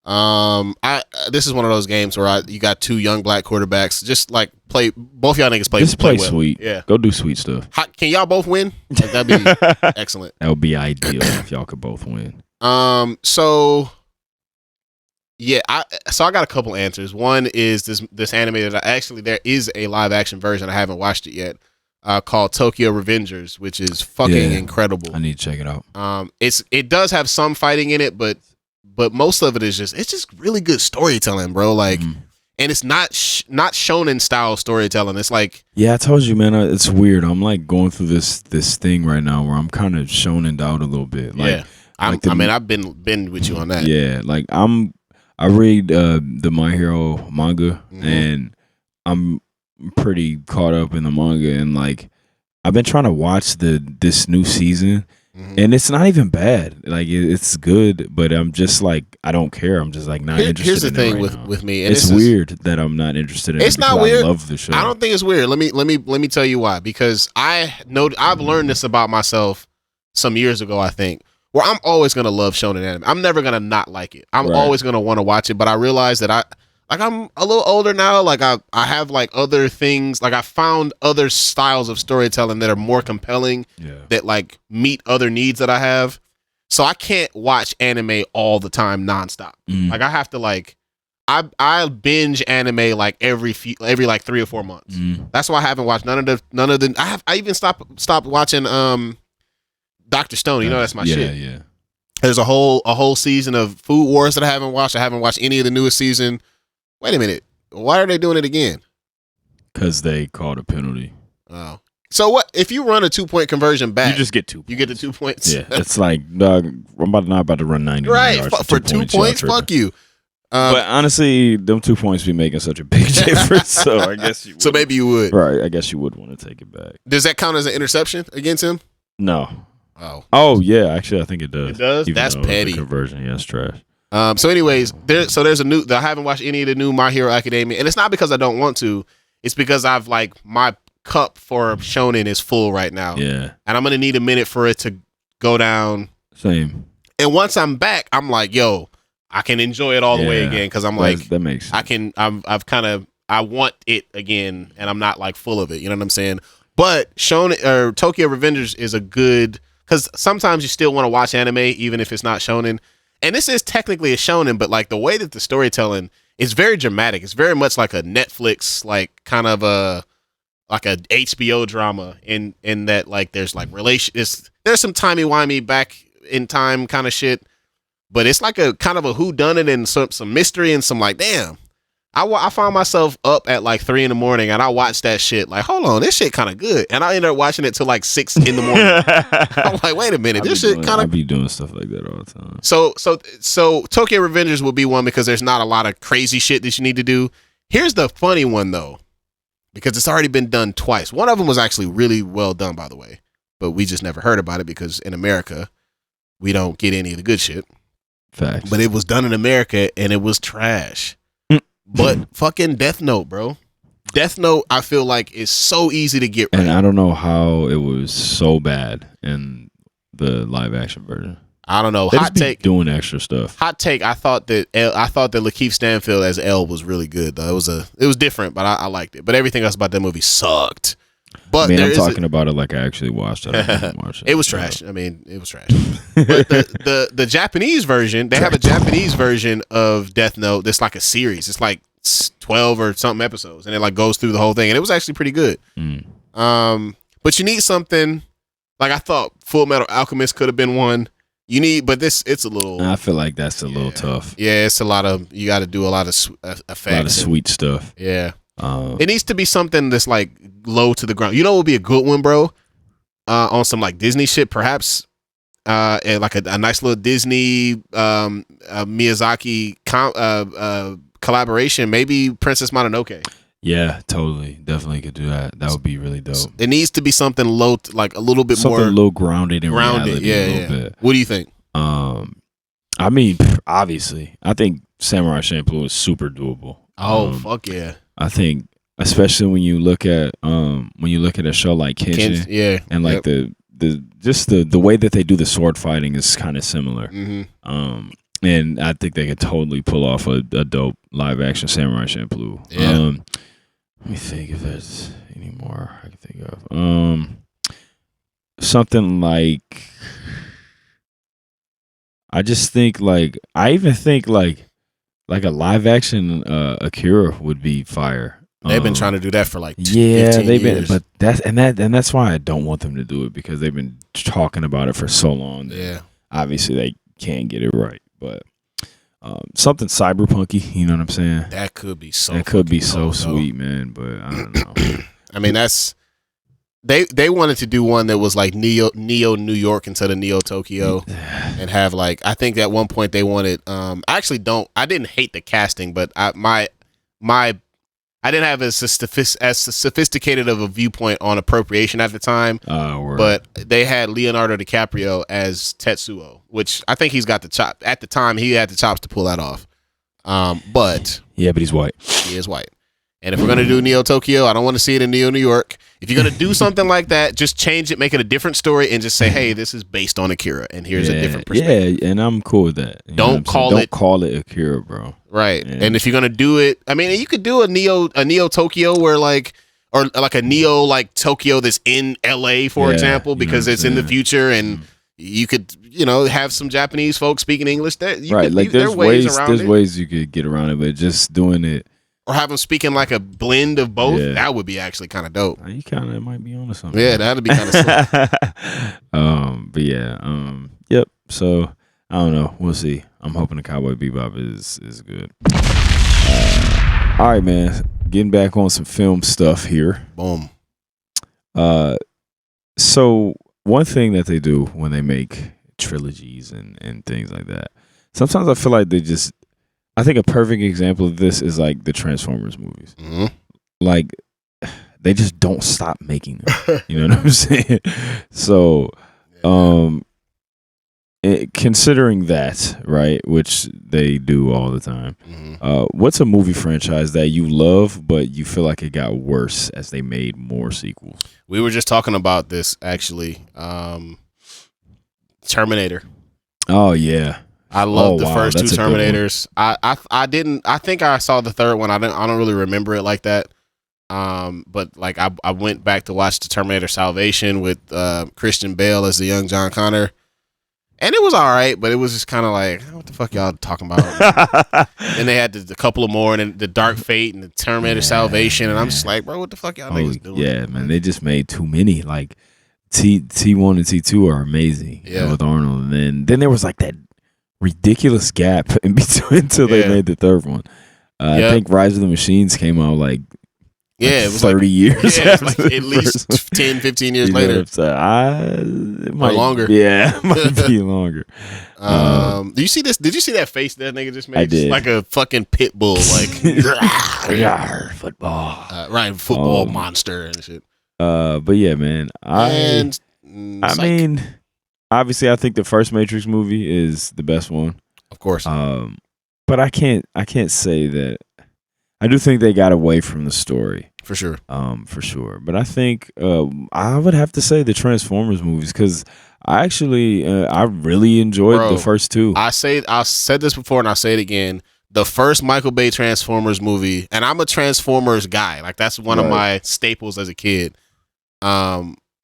This is one of those games where you got two young black quarterbacks. Just like both y'all niggas play. Just play well. sweet. Yeah, go do sweet stuff. Can y'all both win? Like, that'd be excellent. That would be ideal if y'all could both win. So yeah, I got a couple answers. One is this anime that there is a live action version. I haven't watched it yet. Called Tokyo Revengers, which is fucking incredible. I need to check it out. It does have some fighting in it, but most of it is just really good storytelling, bro. Like, and it's not shonen style storytelling. It's like, yeah, I told you, man. It's weird. I'm like going through this thing right now where I'm kind of shonen out a little bit. Like, yeah, I've been with you on that. Yeah, like I read the My Hero manga, and I'm pretty caught up in the manga, and like I've been trying to watch this new season, and it's not even bad. Like it's good, but I'm just like I don't care. I'm just like not interested. Here's the in thing it right with me, and it's weird that I'm not interested in it. It's not weird. I love the show. I don't think it's weird. Let me tell you why. Because I've learned this about myself some years ago. I think. Where I'm always gonna love shonen anime. I'm never gonna not like it. I'm always gonna want to watch it. But I realize that I'm a little older now. Like I have like other things. Like I found other styles of storytelling that are more compelling. Yeah. That like meet other needs that I have. So I can't watch anime all the time nonstop. Like I have to like I binge anime like every like 3 or 4 months. That's why I haven't watched none of the. I even stopped watching Dr. Stone, you know that's my shit. Yeah. There's a whole season of Food Wars that I haven't watched. I haven't watched any of the newest season. Wait a minute. Why are they doing it again? Because they called a penalty. Oh. So what if you run a 2-point conversion back? You just get 2 points. You get the 2 points. Yeah. It's like, dog, I'm not about to run 90 right. yards For 2 points, fuck you. But honestly, them 2 points be making such a big difference. So I guess you would. So maybe you would. Right. I guess you would want to take it back. Does that count as an interception against him? No. Oh yeah, actually I think it does. It does? That's petty. Conversion, yeah, it's trash. So anyways, there's a new I haven't watched any of the new My Hero Academia, and it's not because I don't want to, it's because I've like my cup for shonen is full right now. Yeah. And I'm gonna need a minute for it to go down. Same. And once I'm back, I'm like, yo, I can enjoy it all the way again, because I'm like that makes sense. I want it again, and I'm not like full of it, you know what I'm saying? But shonen or Tokyo Revengers is a good, because sometimes you still want to watch anime even if it's not shonen. And this is technically a shonen, but like the way that the storytelling is very dramatic. It's very much like a Netflix, like kind of like a HBO drama in that like there's like there's some timey-wimey back in time kind of shit, but it's like a kind of a whodunit and some mystery and some like, damn. I found myself up at like 3 a.m. and I watched that shit. Like, hold on, this shit kind of good. And I ended up watching it till like 6 a.m. I'm like, wait a minute, this shit kind of. I be doing stuff like that all the time. So Tokyo Revengers will be one because there's not a lot of crazy shit that you need to do. Here's the funny one though, because it's already been done twice. One of them was actually really well done, by the way, but we just never heard about it because in America we don't get any of the good shit. Facts. But it was done in America and it was trash. But fucking Death Note, bro. Death Note, I feel like is so easy to get right. And I don't know how it was so bad in the live action version. I don't know. They Hot take, doing extra stuff. Hot take. I thought that Lakeith Stanfield as L was really good. Though it was different, but I liked it. But everything else about that movie sucked. But I'm talking about it like I actually watched it. I didn't watch it. It was trash. I mean, it was trash. But the Japanese version, they have a Japanese version of Death Note that's like a series. It's like 12 or something episodes, and it like goes through the whole thing, and it was actually pretty good. But you need something like I thought Full Metal Alchemist could have been one. You need, but it's a little. I feel like that's a little tough. Yeah, it's a lot of you got to do a lot of effects, a lot of sweet stuff. Yeah. It needs to be something that's like low to the ground. You know what would be a good one, bro? On some like Disney shit, perhaps. And like a nice little Disney Miyazaki collaboration. Maybe Princess Mononoke. Yeah, totally. Definitely could do that. That would be really dope. It needs to be something low, like a little bit something more. Something a little grounded in reality. Yeah. Bit. What do you think? I mean, obviously, I think Samurai Champloo is super doable. Oh, fuck yeah. I think, especially when you look at a show like Kenshin, and like the way that they do the sword fighting is kind of similar. And I think they could totally pull off a dope live action Samurai Champloo. Yeah. Let me think if there's any more I can think of. Something like, I just think like, I even think like a live action Akira would be fire. They've been trying to do that for like 15 they've years. been, but that's why I don't want them to do it, because they've been talking about it for so long. Yeah. Obviously they can't get it right, but something cyberpunky, you know what I'm saying? That could be so. That could be fucking so dope, sweet, man. But I don't know. I mean, that's they wanted to do one that was like Neo New York instead of Neo Tokyo, and have like, I think at one point they wanted. I didn't hate the casting, but I didn't have as sophisticated of a viewpoint on appropriation at the time. But they had Leonardo DiCaprio as Tetsuo, which I think he's got the chop. At the time, he had the chops to pull that off. But yeah, but he's white. He is white. And if we're gonna do Neo Tokyo, I don't want to see it in Neo New York. If you're gonna do something like that, just change it, make it a different story, and just say, "Hey, this is based on Akira, and here's a different perspective." Yeah, and I'm cool with that. You Don't call it Akira, bro. Right. Yeah. And if you're gonna do it, I mean, you could do a Neo Tokyo where like, or like a Neo like Tokyo that's in LA, for example, because it's in the future, and you could, have some Japanese folks speaking English. There's ways you could get around it, but just doing it, or have them speaking like a blend of both. Yeah. That would be actually kind of dope. You kind of might be onto something. Yeah, that'd be kind of slick. But yeah, yep. So I don't know. We'll see. I'm hoping the Cowboy Bebop is good. All right, man. Getting back on some film stuff here. Boom. So one thing that they do when they make trilogies and things like that, sometimes I feel like I think a perfect example of this is like the Transformers movies. Mm-hmm. Like, they just don't stop making them. You know what I'm saying? So, considering that, right, which they do all the time, what's a movie franchise that you love but you feel like it got worse as they made more sequels? We were just talking about this actually. Terminator. Oh yeah, I love the first two Terminators. I think I saw the third one. I don't really remember it like that. But like I went back to watch the Terminator Salvation with Christian Bale as the young John Connor. And it was all right, but it was just kind of like, what the fuck y'all talking about? And they had a couple of more, and then the Dark Fate and the Terminator Salvation, and I'm just like, bro, what the fuck y'all niggas doing? Yeah, man, they just made too many. Like T1 and T2 are amazing, with Arnold, and then there was like that ridiculous gap in between until they made the third one. I think Rise of the Machines came out like. Yeah, it was 30 years. Yeah, it was like at least 10, 15 years later. It might, or longer. Yeah, it might be longer. Do you see this? Did you see that face that nigga just made? I did. Like a fucking pit bull, like football. Right, football monster and shit. But yeah, man. I mean, obviously, I think the first Matrix movie is the best one, of course. But I can't say that. I do think they got away from the story. For sure. But I think I would have to say the Transformers movies, because I actually I really enjoyed the first two. I said this before and I'll say it again. The first Michael Bay Transformers movie, and I'm a Transformers guy. Like that's one of my staples as a kid.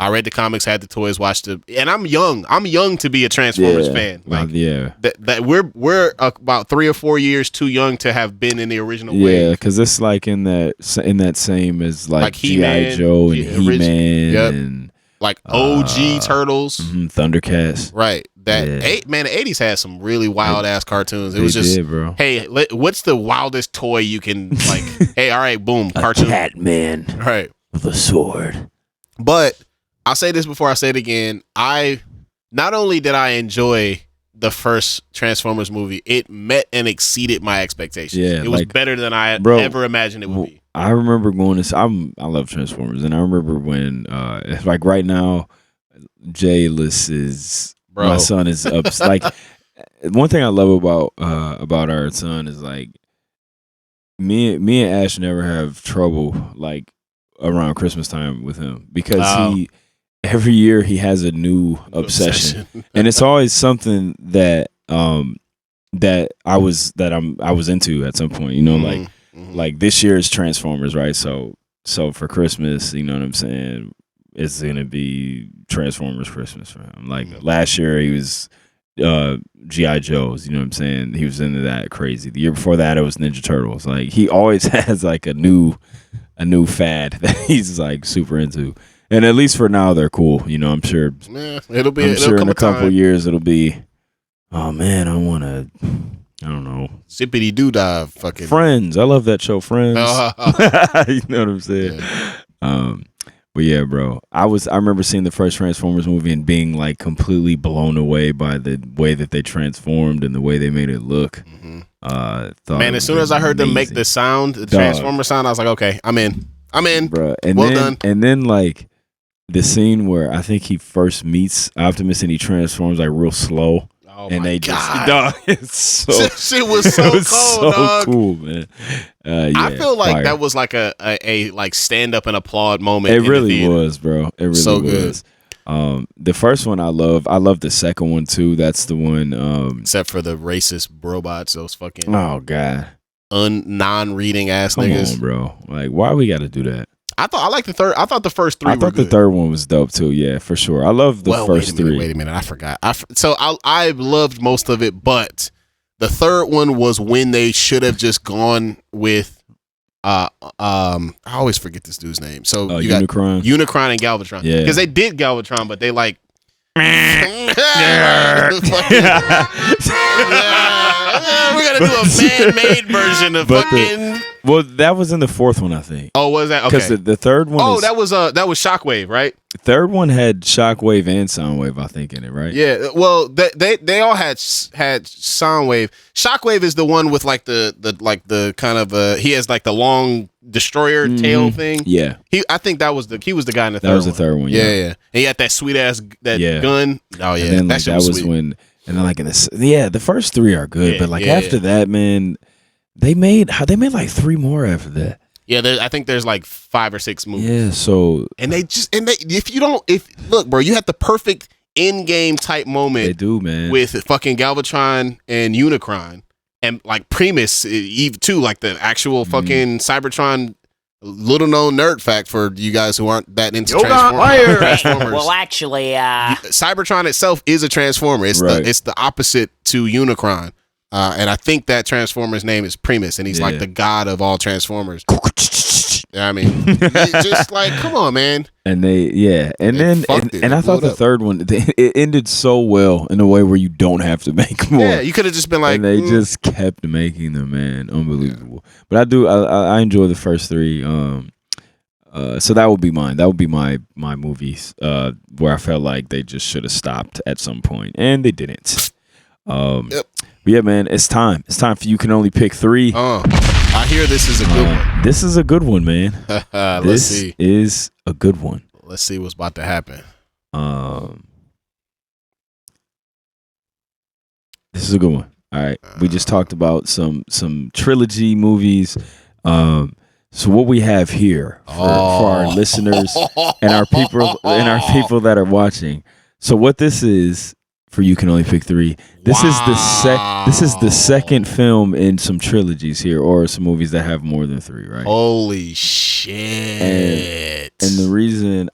I read the comics, had the toys, watched it, and I'm young. I'm young to be a Transformers fan. Like, that we're about 3 or 4 years too young to have been in the original wave. Yeah, because it's like in that same as like G.I. Joe and He-Man and like OG Turtles, Thundercats. Right. The 80s had some really wild ass cartoons. It was just, bro. Hey, what's the wildest toy you can like? Hey, all right, boom, cartoon. Catman, right, with a sword. But I'll say this before I say it again. Not only did I enjoy the first Transformers movie, it met and exceeded my expectations. Yeah, it was better than I ever imagined it would be. I remember going to. I love Transformers, and I remember when, like right now, my son is up. Like one thing I love about our son is like me and Ash never have trouble like around Christmas time with him, because every year he has a new obsession. And it's always something that that I was into at some point. You know, like this year is Transformers, right? So for Christmas, you know what I'm saying, it's gonna be Transformers Christmas for him. Like last year he was G.I. Joe's, you know what I'm saying? He was into that crazy. The year before that it was Ninja Turtles. Like he always has like a new fad that he's like super into. And at least for now they're cool. You know, I'm sure it'll sure in a couple time. years it'll be, oh man, I don't know. Zippity doo dah fucking Friends. I love that show, Friends. You know what I'm saying? Yeah. But yeah, bro. I remember seeing the first Transformers movie and being like completely blown away by the way that they transformed and the way they made it look. Man, as soon as I heard them make the sound, the Transformer sound, I was like, okay, I'm in. Bro. And well then, done. And then like the scene where I think he first meets Optimus and he transforms like real slow. Oh and my they God. dog, it's so shit was so cold, so dog. cool, man. Yeah, I feel like fire. that was like a like stand up and applaud moment. It really was, bro. It really so was. Good. The first one I love the second one too. That's the one. Except for the racist robots, those fucking Oh god, non-reading ass come niggas. on, bro. Like, why we got to do that? I liked the third. I thought the first three. I thought were good. the third one was dope too. Yeah, for sure. I love the first three. Wait a minute, I forgot. I loved most of it, but the third one was when they should have just gone with. I always forget this dude's name. So you Unicron. got Unicron and Galvatron. Yeah, because they did Galvatron, but they like. We're gonna do a man-made version of fucking. Well, that was in the fourth one, I think. Oh, was that okay? Because the third one. Oh, that was Shockwave, right? The third one had Shockwave and Soundwave, I think, in it, right? Yeah. Well, they all had Soundwave. Shockwave is the one with like the kind of he has like the long destroyer tail thing. Yeah. I think he was the guy in the third one. That was the third one. Yeah. And he had that sweet ass gun. Oh yeah. And then, like, that was sweet. when, and then like the first three are good, but like after that, man, they made like three more after that. Yeah, I think there's like 5 or 6 movies. Yeah, so look, bro, you had the perfect in-game type moment. They do, man, with fucking Galvatron and Unicron, and like Primus, Eve too, like the actual fucking Cybertron. Little known nerd fact for you guys who aren't that into Transformers. Well, actually, Cybertron itself is a Transformer. It's the opposite to Unicron. And I think that Transformer's name is Primus, and he's like the god of all Transformers. I mean, just like, come on, man. And and I thought the third one, it ended so well in a way where you don't have to make more. Yeah, you could have just been like, and they just kept making them, man, unbelievable. But I enjoy the first three. So that would be mine. That would be my movies where I felt like they just should have stopped at some point, and they didn't. But yeah, man, it's time. It's time for You Can Only Pick 3. I hear this is a good one. This is a good one, man. Let's see. This is a good one. Let's see what's about to happen. This is a good one. All right. We just talked about some trilogy movies. So what we have here for our listeners and our people that are watching. So what this is for You Can Only Pick 3. This is the second film in some trilogies here, or some movies that have more than 3, right? Holy shit. And the reason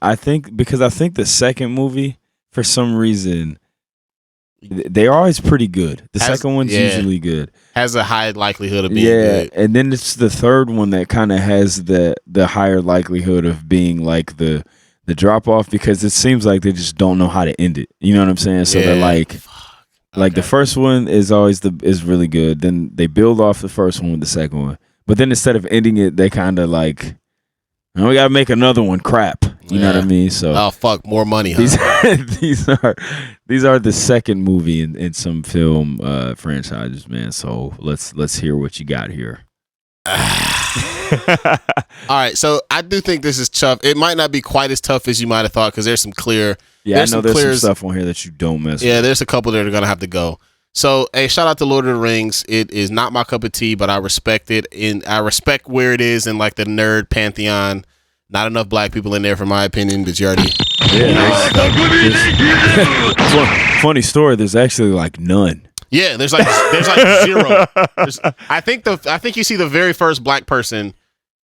because I think the second movie, for some reason, they're always pretty good. The second one's usually good. Has a high likelihood of being good. And then it's the third one that kind of has the higher likelihood of being like the drop off, because it seems like they just don't know how to end it. You know what I'm saying? So they're like, the first one is always is really good. Then they build off the first one with the second one. But then instead of ending it, they kind of like, we gotta make another one crap. You know what I mean? So more money. Huh? These are the second movie in some film franchises, man. So let's hear what you got here. All right, so I do think this is tough. It might not be quite as tough as you might have thought, because there's some clear. Yeah, I know there's some stuff on here that you don't mess with. Yeah, there's a couple that are gonna have to go. So, hey, shout out to Lord of the Rings. It is not my cup of tea, but I respect it. I respect where it is in like the nerd pantheon. Not enough black people in there, for my opinion, but you already. Funny story. There's actually like none. Yeah, there's like zero. I think you see the very first black person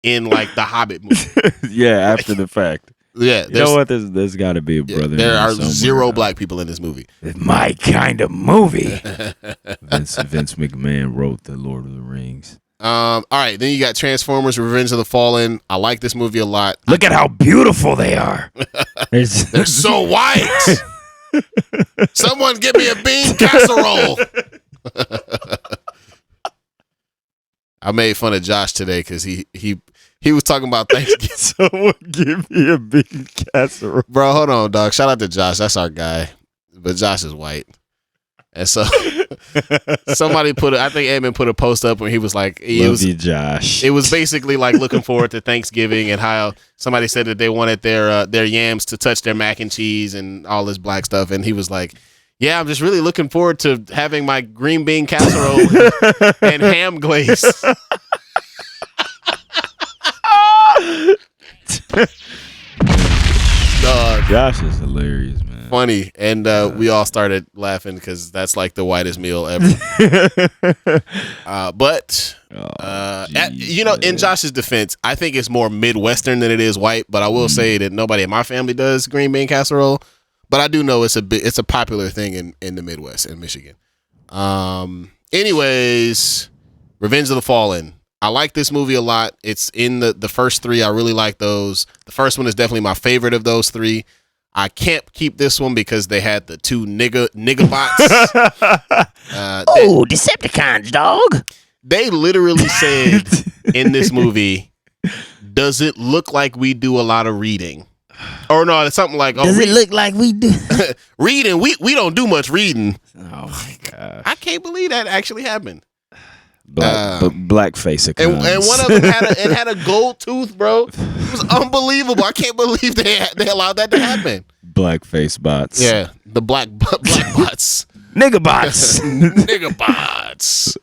in like the Hobbit movie. Yeah, after the fact. Yeah, You know what? There's got to be a brother. There are somewhere. zero black people in this movie. It's my kind of movie. Vince McMahon wrote The Lord of the Rings. All right, then you got Transformers: Revenge of the Fallen. I like this movie a lot. Look at how beautiful they are. They're so white. Someone give me a bean casserole. I made fun of Josh today because he was talking about Thanksgiving. Someone give me a bean casserole. Bro, hold on, dog. Shout out to Josh. That's our guy. But Josh is white. And so somebody I think Edmund put a post up where he was like, Love you, Josh. It was basically like looking forward to Thanksgiving and how somebody said that they wanted their yams to touch their mac and cheese and all this black stuff. And he was like, yeah, I'm just really looking forward to having my green bean casserole and ham glaze. Josh is hilarious, man. Funny. And we all started laughing because that's like the whitest meal ever. In Josh's defense, I think it's more Midwestern than it is white. But I will say that nobody in my family does green bean casserole. But I do know it's a popular thing in the Midwest, in Michigan. Anyways, Revenge of the Fallen. I like this movie a lot. It's in the first three. I really like those. The first one is definitely my favorite of those three. I can't keep this one because they had the two nigga bots. Decepticons, dog. They literally said in this movie, does it look like we do a lot of reading? Or no, it's something like, does it look like we do? Reading, we don't do much reading. Oh my gosh. I can't believe that actually happened. Blackface and one of them had a gold tooth, bro. It was unbelievable. I can't believe they allowed that to happen. Blackface bots. Yeah, the black bots. Nigga bots. Nigga bots.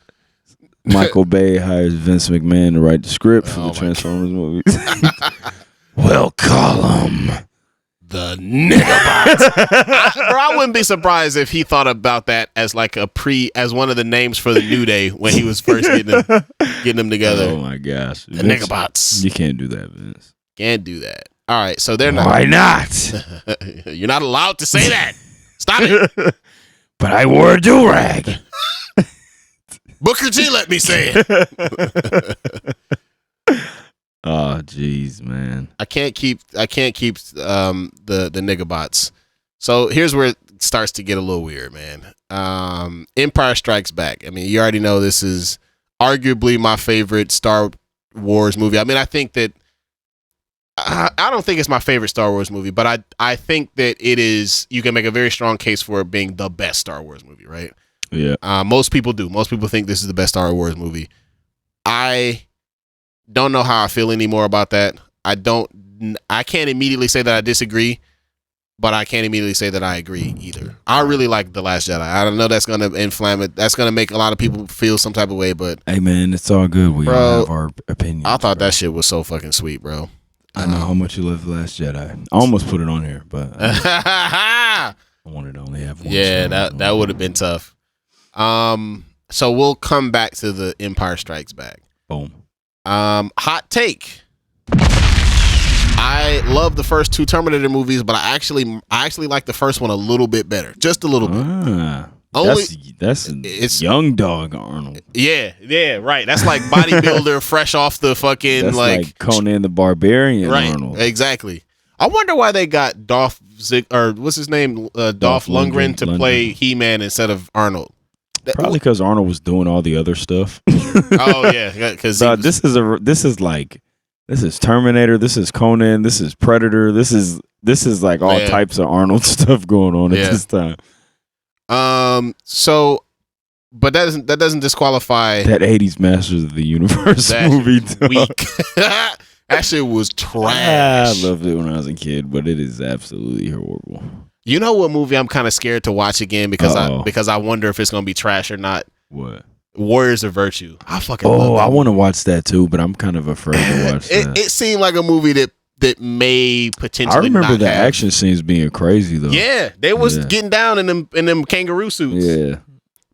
Michael Bay hires Vince McMahon to write the script for the Transformers movies. We'll call him the nigga bots. I wouldn't be surprised if he thought about that as like as one of the names for the New Day when he was first getting them together. Oh my gosh. The nigga bots. You can't do that, Vince. Can't do that. All right, so they're not. Why not? You're not allowed to say that. Stop it. But I wore a do-rag. Booker T let me say it. Oh, jeez, man. I can't keep the nigga bots. So here's where it starts to get a little weird, man. Empire Strikes Back. I mean, you already know this is arguably my favorite Star Wars movie. I mean, I think that I don't think it's my favorite Star Wars movie, but I think that it is. You can make a very strong case for it being the best Star Wars movie, right? Yeah. Most people do. Most people think this is the best Star Wars movie. I don't know how I feel anymore about that. I can't immediately say that I disagree, but I can't immediately say that I agree either. I really like The Last Jedi. I don't know that's going to inflame it. That's going to make a lot of people feel some type of way, but hey, man, it's all good. We all have our opinions. I thought that shit was so fucking sweet, bro. I know how much you love The Last Jedi. I almost put it on here, but I wanted to only have one. Yeah, that would have been tough. So we'll come back to the Empire Strikes Back. Boom. Hot take. I love the first two Terminator movies, but I actually like the first one a little bit better, just a little bit. It's young dog Arnold. Yeah, right. That's like bodybuilder, fresh off the fucking That's like Conan the Barbarian. Right, Arnold. Exactly. I wonder why they got Dolph Lundgren to play He-Man instead of Arnold. Probably because Arnold was doing all the other stuff. Oh yeah, because this is Terminator. This is Conan. This is Predator. This is like all types of Arnold stuff going on at this time. So, but that doesn't disqualify that 80s Masters of the Universe movie. Weak. That shit was trash. I loved it when I was a kid, but it is absolutely horrible. You know what movie I'm kind of scared to watch again because I wonder if it's gonna be trash or not. What? Warriors of Virtue. I fucking I want to watch that too, but I'm kind of afraid to watch that. It seemed like a movie that may potentially. I remember the action scenes being crazy though. Yeah, they was getting down in them kangaroo suits. Yeah,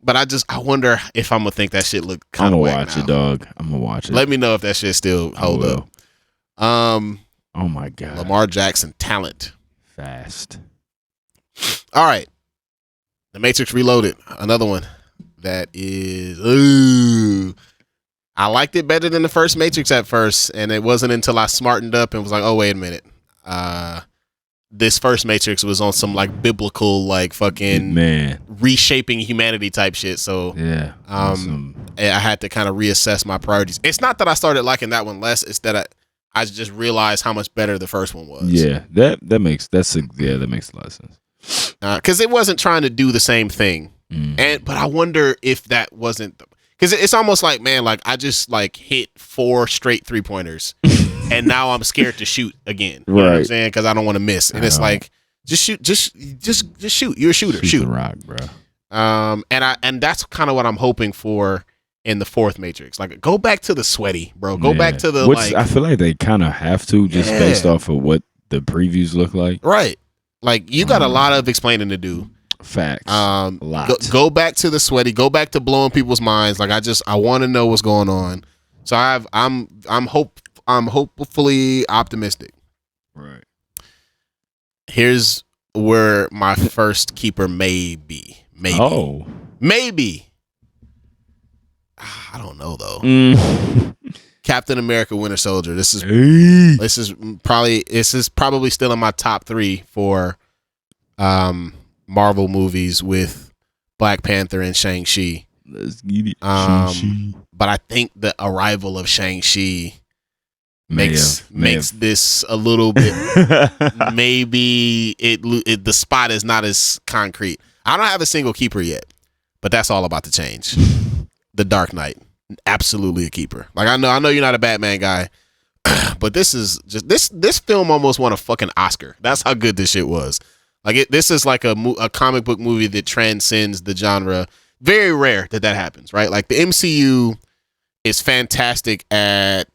but I wonder if I'm gonna think that shit look I'm kind of gonna whack watch now. it, dog. I'm gonna watch it. Let me know if that shit still hold up. Oh my god. Lamar Jackson talent. Fast. All right. The Matrix Reloaded. Another one that is. Ooh. I liked it better than the first Matrix at first, and it wasn't until I smartened up and was like, oh, wait a minute. This first Matrix was on some like biblical, like fucking reshaping humanity type shit. So yeah, I had to kind of reassess my priorities. It's not that I started liking that one less. It's that I just realized how much better the first one was. Yeah, that makes a lot of sense. Because it wasn't trying to do the same thing, but I wonder if that wasn't because it's almost like, man, like I just like hit 4 straight 3-pointers, and now I'm scared to shoot again. You know what I'm saying? Because I don't want to miss, and it's like just shoot, just shoot. You're a shooter. Shoot the rock, bro. And that's kind of what I'm hoping for in the fourth Matrix. Like, go back to the sweaty, bro. Go back to the like. I feel like they kind of have to just based off of what the previews look like. Right. Like you got a lot of explaining to do. Facts. A lot. Go back to the sweaty. Go back to blowing people's minds. Like I want to know what's going on. So I'm hopefully optimistic. Right. Here's where my first keeper may be. Maybe. Oh. Maybe. I don't know though. Captain America: Winter Soldier. This is probably still in my top 3 for Marvel movies with Black Panther and Shang-Chi. Let's get it. But I think the arrival of Shang-Chi makes this a little bit maybe the spot is not as concrete. I don't have a single keeper yet, but that's all about to change. The Dark Knight, absolutely a keeper. Like I know you're not a Batman guy, but this is just this film almost won a fucking Oscar. That's how good this shit was. Like this is like a comic book movie that transcends the genre. Very rare that happens, right? Like the MCU is fantastic at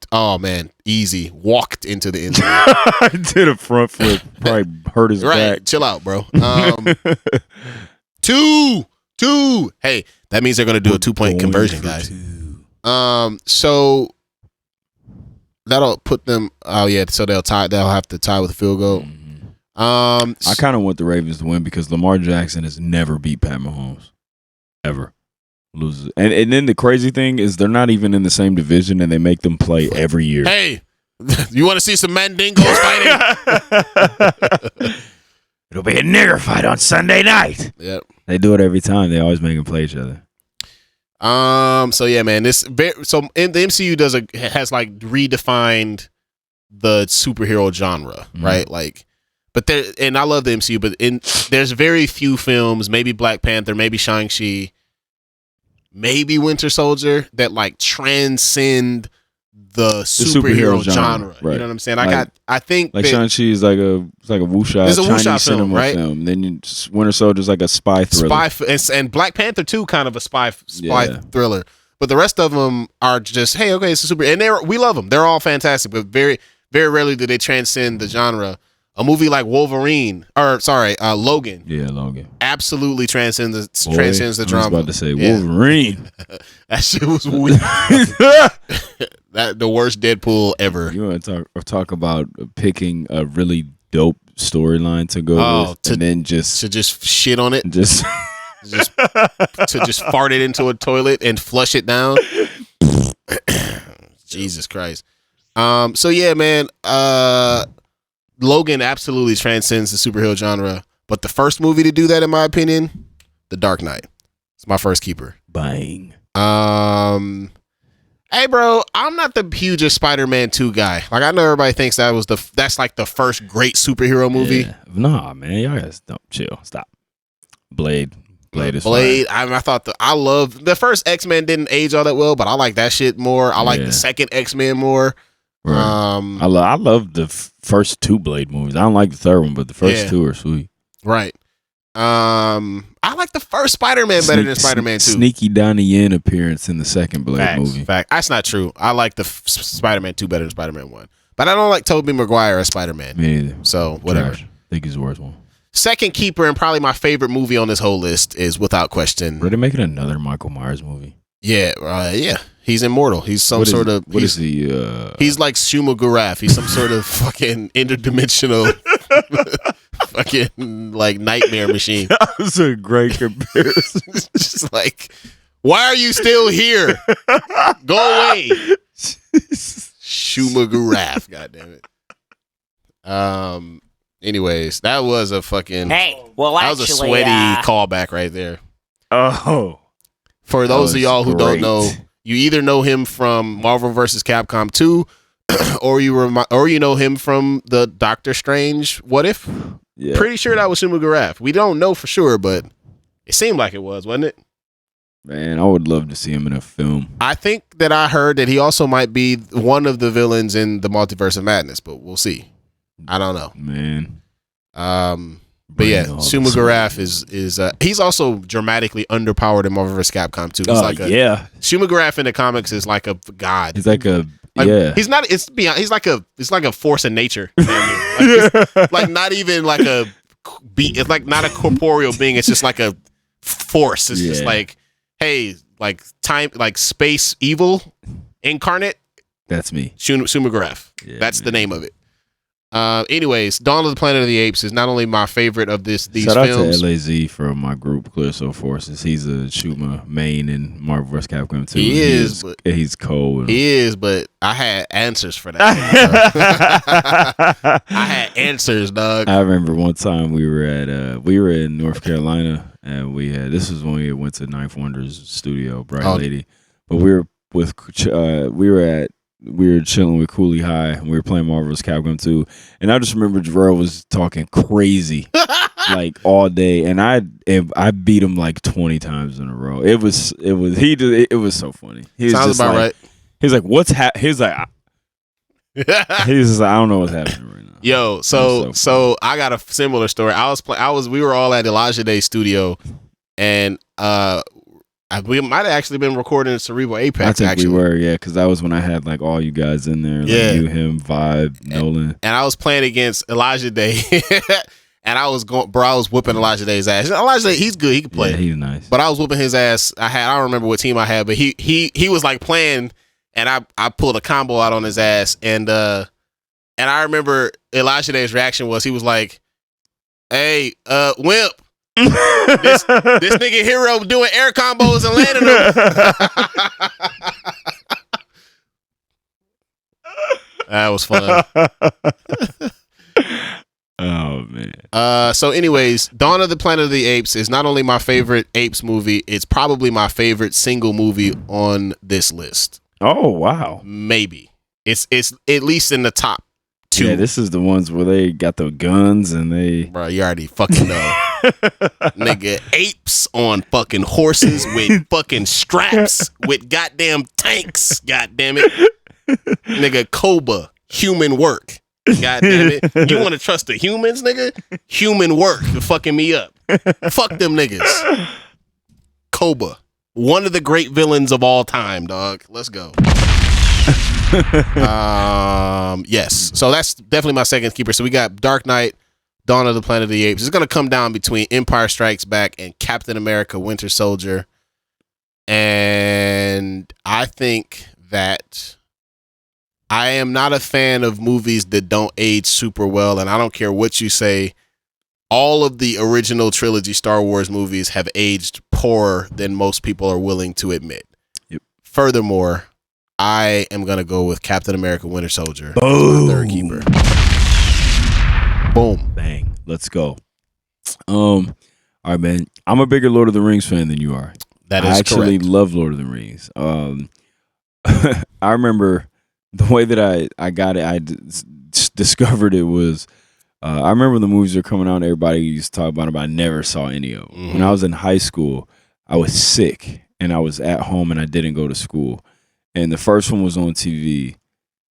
easy walked into the end zone. Did a front flip, probably hurt his back. Chill out, bro. 2. Hey, that means they're gonna do a 2-point conversion, guys. So that'll put them. Oh yeah, so they'll have to tie with a field goal. I kind of want the Ravens to win because Lamar Jackson has never beat Pat Mahomes. Ever. Loses. And then the crazy thing is they're not even in the same division and they make them play every year. Hey, you want to see some mandingos fighting? It'll be a nigger fight on Sunday night. Yep. They do it every time. They always make them play each other. So yeah, man, in the MCU has like redefined the superhero genre, right? Like, but and I love the MCU, but there's very few films, maybe Black Panther, maybe Shang-Chi, maybe Winter Soldier that like transcend the superhero genre. Right. You know what I'm saying? I think like Shang-Chi is like a wuxia Chinese cinema right? film. Then Winter Soldier is like a spy thriller. And Black Panther too, kind of a spy thriller. But the rest of them are just, hey, okay, it's a super, and we love them. They're all fantastic, but very, very rarely do they transcend the genre. A movie like Logan. Yeah, Logan. Absolutely transcends the drama. I was about to say Wolverine. That shit was weird. The worst Deadpool ever. You want to talk about picking a really dope storyline to go with, and then just shit on it, just fart it into a toilet and flush it down. Jesus Christ. So yeah, man. Logan absolutely transcends the superhero genre, but the first movie to do that, in my opinion, The Dark Knight. It's my first keeper. Bang. Hey, bro, I'm not the hugest Spider-Man 2 guy. Like, I know everybody thinks that's like the first great superhero movie. Yeah. Nah, man, y'all guys don't chill. Stop. Blade is Blade. I love the first X-Men didn't age all that well, but I like that shit more. I like the second X-Men more. Right. I love the first 2 Blade movies. I don't like the third one, but the first 2 are sweet. Right. I like the first Spider-Man better than Spider-Man 2. Sneaky Donnie Yen appearance in the second Blade movie. Fact. That's not true. I like the Spider-Man 2 better than Spider-Man 1. But I don't like Tobey Maguire as Spider-Man. Me neither. So, whatever. I think he's the worst one. Second keeper and probably my favorite movie on this whole list is without question. Are they making another Michael Myers movie? Yeah, he's immortal. He's some sort of. What is he? He's like Shuma Garaf. He's some sort of fucking interdimensional, fucking like nightmare machine. That was a great comparison. It's just like, why are you still here? Go away, Shuma Garaf. God damn it. Anyways, that was a fucking. Hey, well, that was a sweaty callback right there. Oh. For those of y'all who don't great. know, you either know him from Marvel vs. Capcom 2, or you know him from the Doctor Strange What If. Yeah. Pretty sure that was Shuma Garaf. We don't know for sure, but it seemed like it was, wasn't it? Man, I would love to see him in a film. I think that I heard that he also might be one of the villains in the Multiverse of Madness, but we'll see. I don't know. Man. But yeah, Shuma Garaf is he's also dramatically underpowered in Marvel vs. Capcom 2. He's Shuma Garaf in the comics is like a god. He's like a He's not. It's beyond. He's like a force of nature. Like not even like a be. It's like not a corporeal being. It's just like a force. It's just like, hey, like time, like space evil incarnate. That's me. Shuma Garaf. Yeah, That's the name of it. Anyways, Dawn of the Planet of the Apes is not only my favorite of these Shout out films. to LAZ from my group Clear Soul Forces. He's a Shuma main in Marvel vs. Capcom 2. He's cold. He is, but I had answers for that. I had answers, dog. I remember one time we were in North Carolina, and this was when we went to Ninth Wonder's studio, Bright Lady. But we were chilling with Cooley High, and we were playing Marvel vs. Capcom 2, and I just remember Jarrell was talking crazy like all day, and I beat him like 20 times in a row. It was so funny. Sounds about right. He's like, what's he's like, I don't know what's happening right now. Yo, so I got a similar story. We were all at Elijah Day's studio, and we might have actually been recording a Cerebral Apex. I think we were, because that was when I had like all you guys in there, like you, him, Vibe, Nolan, and I was playing against Elijah Day, and I was whooping Elijah Day's ass. Elijah Day, he's good, he can play. Yeah, he's nice. But I was whooping his ass. I don't remember what team I had, but he was like playing, and I pulled a combo out on his ass, and I remember Elijah Day's reaction was he was like, "Hey, Wimp." this nigga Hero doing air combos and landing them. That was fun. Oh man. So anyways, Dawn of the Planet of the Apes is not only my favorite Apes movie, it's probably my favorite single movie on this list. Oh wow. Maybe. It's at least in the top 2. Yeah, this is the ones where they got the guns and they Bro, you already fucking know. Nigga, apes on fucking horses with fucking straps with goddamn tanks. Goddamn it. Nigga, Cobra, human work. Goddamn it. You want to trust the humans, nigga? Human work. You're fucking me up. Fuck them niggas. Cobra, one of the great villains of all time, dog. Let's go. Yes. So that's definitely my second keeper. So we got Dark Knight, Dawn of the Planet of the Apes. It's going to come down between Empire Strikes Back and Captain America Winter Soldier. And I think that I am not a fan of movies that don't age super well. And I don't care what you say. All of the original trilogy Star Wars movies have aged poorer than most people are willing to admit. Yep. Furthermore, I am going to go with Captain America Winter Soldier as my third keeper. Boom. Bang. Let's go. All right, man. I'm a bigger Lord of the Rings fan than you are. That is I actually correct. love Lord of the Rings. I remember the way that I got it, I discovered it was, I remember when the movies were coming out, everybody used to talk about them, but I never saw any of them. Mm-hmm. When I was in high school, I was sick, and I was at home, and I didn't go to school. And the first one was on TV,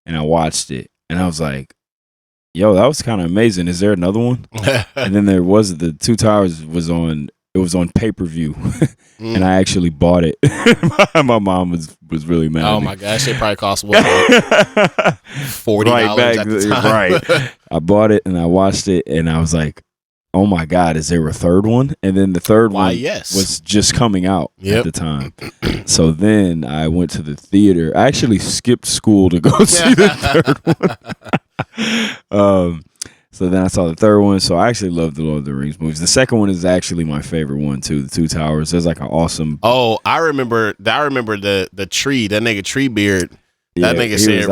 and I watched it, and I was like, yo, that was kind of amazing. Is there another one? And then there was the Two Towers was on. It was on pay-per-view, and I actually bought it. My mom was really mad. Oh my gosh, it probably cost what, $40 right back, at the time. right. I bought it and I watched it, and I was like, oh my God, is there a third one? And then the third one yes. was just coming out at the time. So then I went to the theater. I actually skipped school to go see the third one. So then I saw the third one. So I actually love the Lord of the Rings movies. The second one is actually my favorite one too. The Two Towers. There's like an awesome. Oh, I remember the tree. That nigga Treebeard. That nigga said,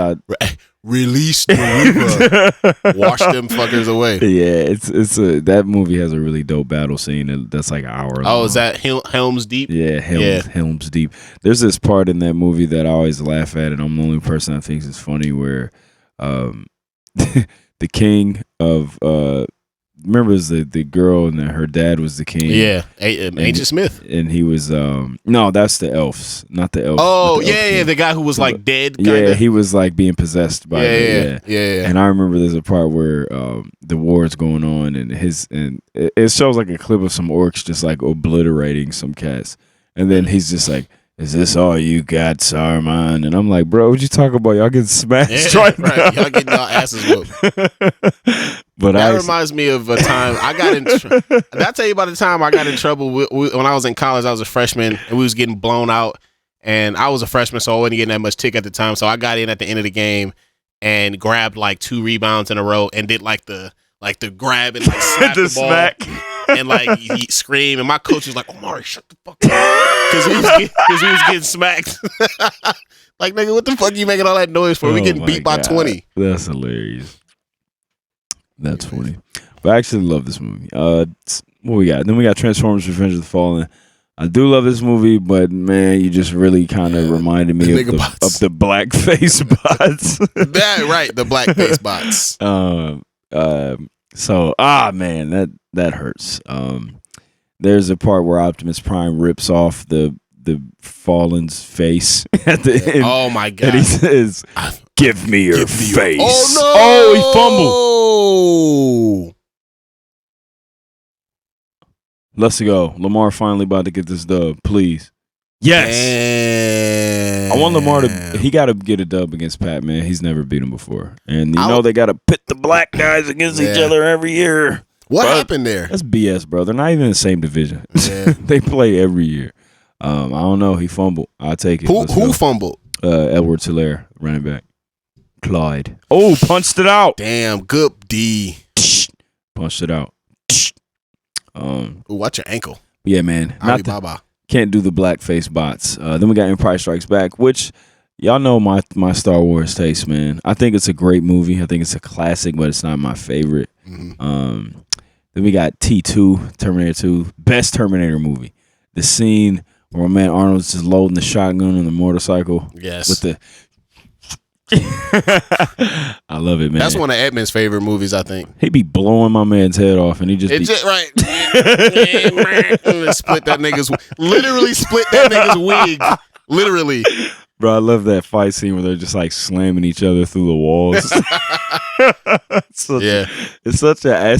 "Release the river, wash them fuckers away." Yeah, it's that movie has a really dope battle scene that's like an hour long. Oh, is that Helm's Deep? Yeah, Helm's Deep. There's this part in that movie that I always laugh at, and I'm the only person that thinks it's funny where the king of remember it was the girl and her dad was the king. Yeah, Agent Smith. And he was no, that's the elves, not the elves. Oh, the elf king. the guy who was like dead. Yeah, he was like being possessed by yeah. And I remember there's a part where the war's going on and it shows like a clip of some orcs just like obliterating some cats. And then he's just like, "Is this all you got, Saruman?" And I'm like, "Bro, what you talking about? Y'all getting smashed right now. Y'all getting y'all asses whooped." But that reminds me of a time I got in. Did I tell you about the time I got in trouble when I was in college? I was a freshman and we was getting blown out, and I was a freshman, so I wasn't getting that much tick at the time. So I got in at the end of the game and grabbed like 2 rebounds in a row and did like the grab and like slap the ball. Smack. And like he screamed, and my coach was like, "Omari, shut the fuck up," because he was getting smacked. Like, nigga, what the fuck you making all that noise for? We getting beat by 20. That's hilarious. That's funny. But I actually love this movie. What we got? Then we got Transformers: Revenge of the Fallen. I do love this movie, but man, you just really kind of reminded me of the blackface bots. That right, the blackface bots. So man, that hurts. There's a part where Optimus Prime rips off the Fallen's face at the end. Oh my God! And he says, "Give me your face." Oh no! Oh, he fumbled. Let's go. Lamar finally about to get this dub, please. Yes. Damn. I want Lamar to. He got to get a dub against Pat, man. He's never beat him before, and they got to pit the black guys against each other every year. What happened there? That's BS, bro. They're not even in the same division. Yeah. They play every year. I don't know. He fumbled. I'll take it. Who fumbled? Edward Hilaire, running back. Clyde. Oh, punched it out. Damn, good D. Punched it out. Watch your ankle. Yeah, man. Can't do the blackface bots. Then we got Empire Strikes Back, which y'all know my Star Wars taste, man. I think it's a great movie. I think it's a classic, but it's not my favorite. Mm-hmm. Then we got T2, Terminator 2, best Terminator movie. The scene where my man Arnold's just loading the shotgun on the motorcycle. Yes. With the I love it, man. That's one of Edmund's favorite movies, I think. He be blowing my man's head off, and he just right. Split that nigga's wig. Literally. Bro, I love that fight scene where they're just like slamming each other through the walls. It's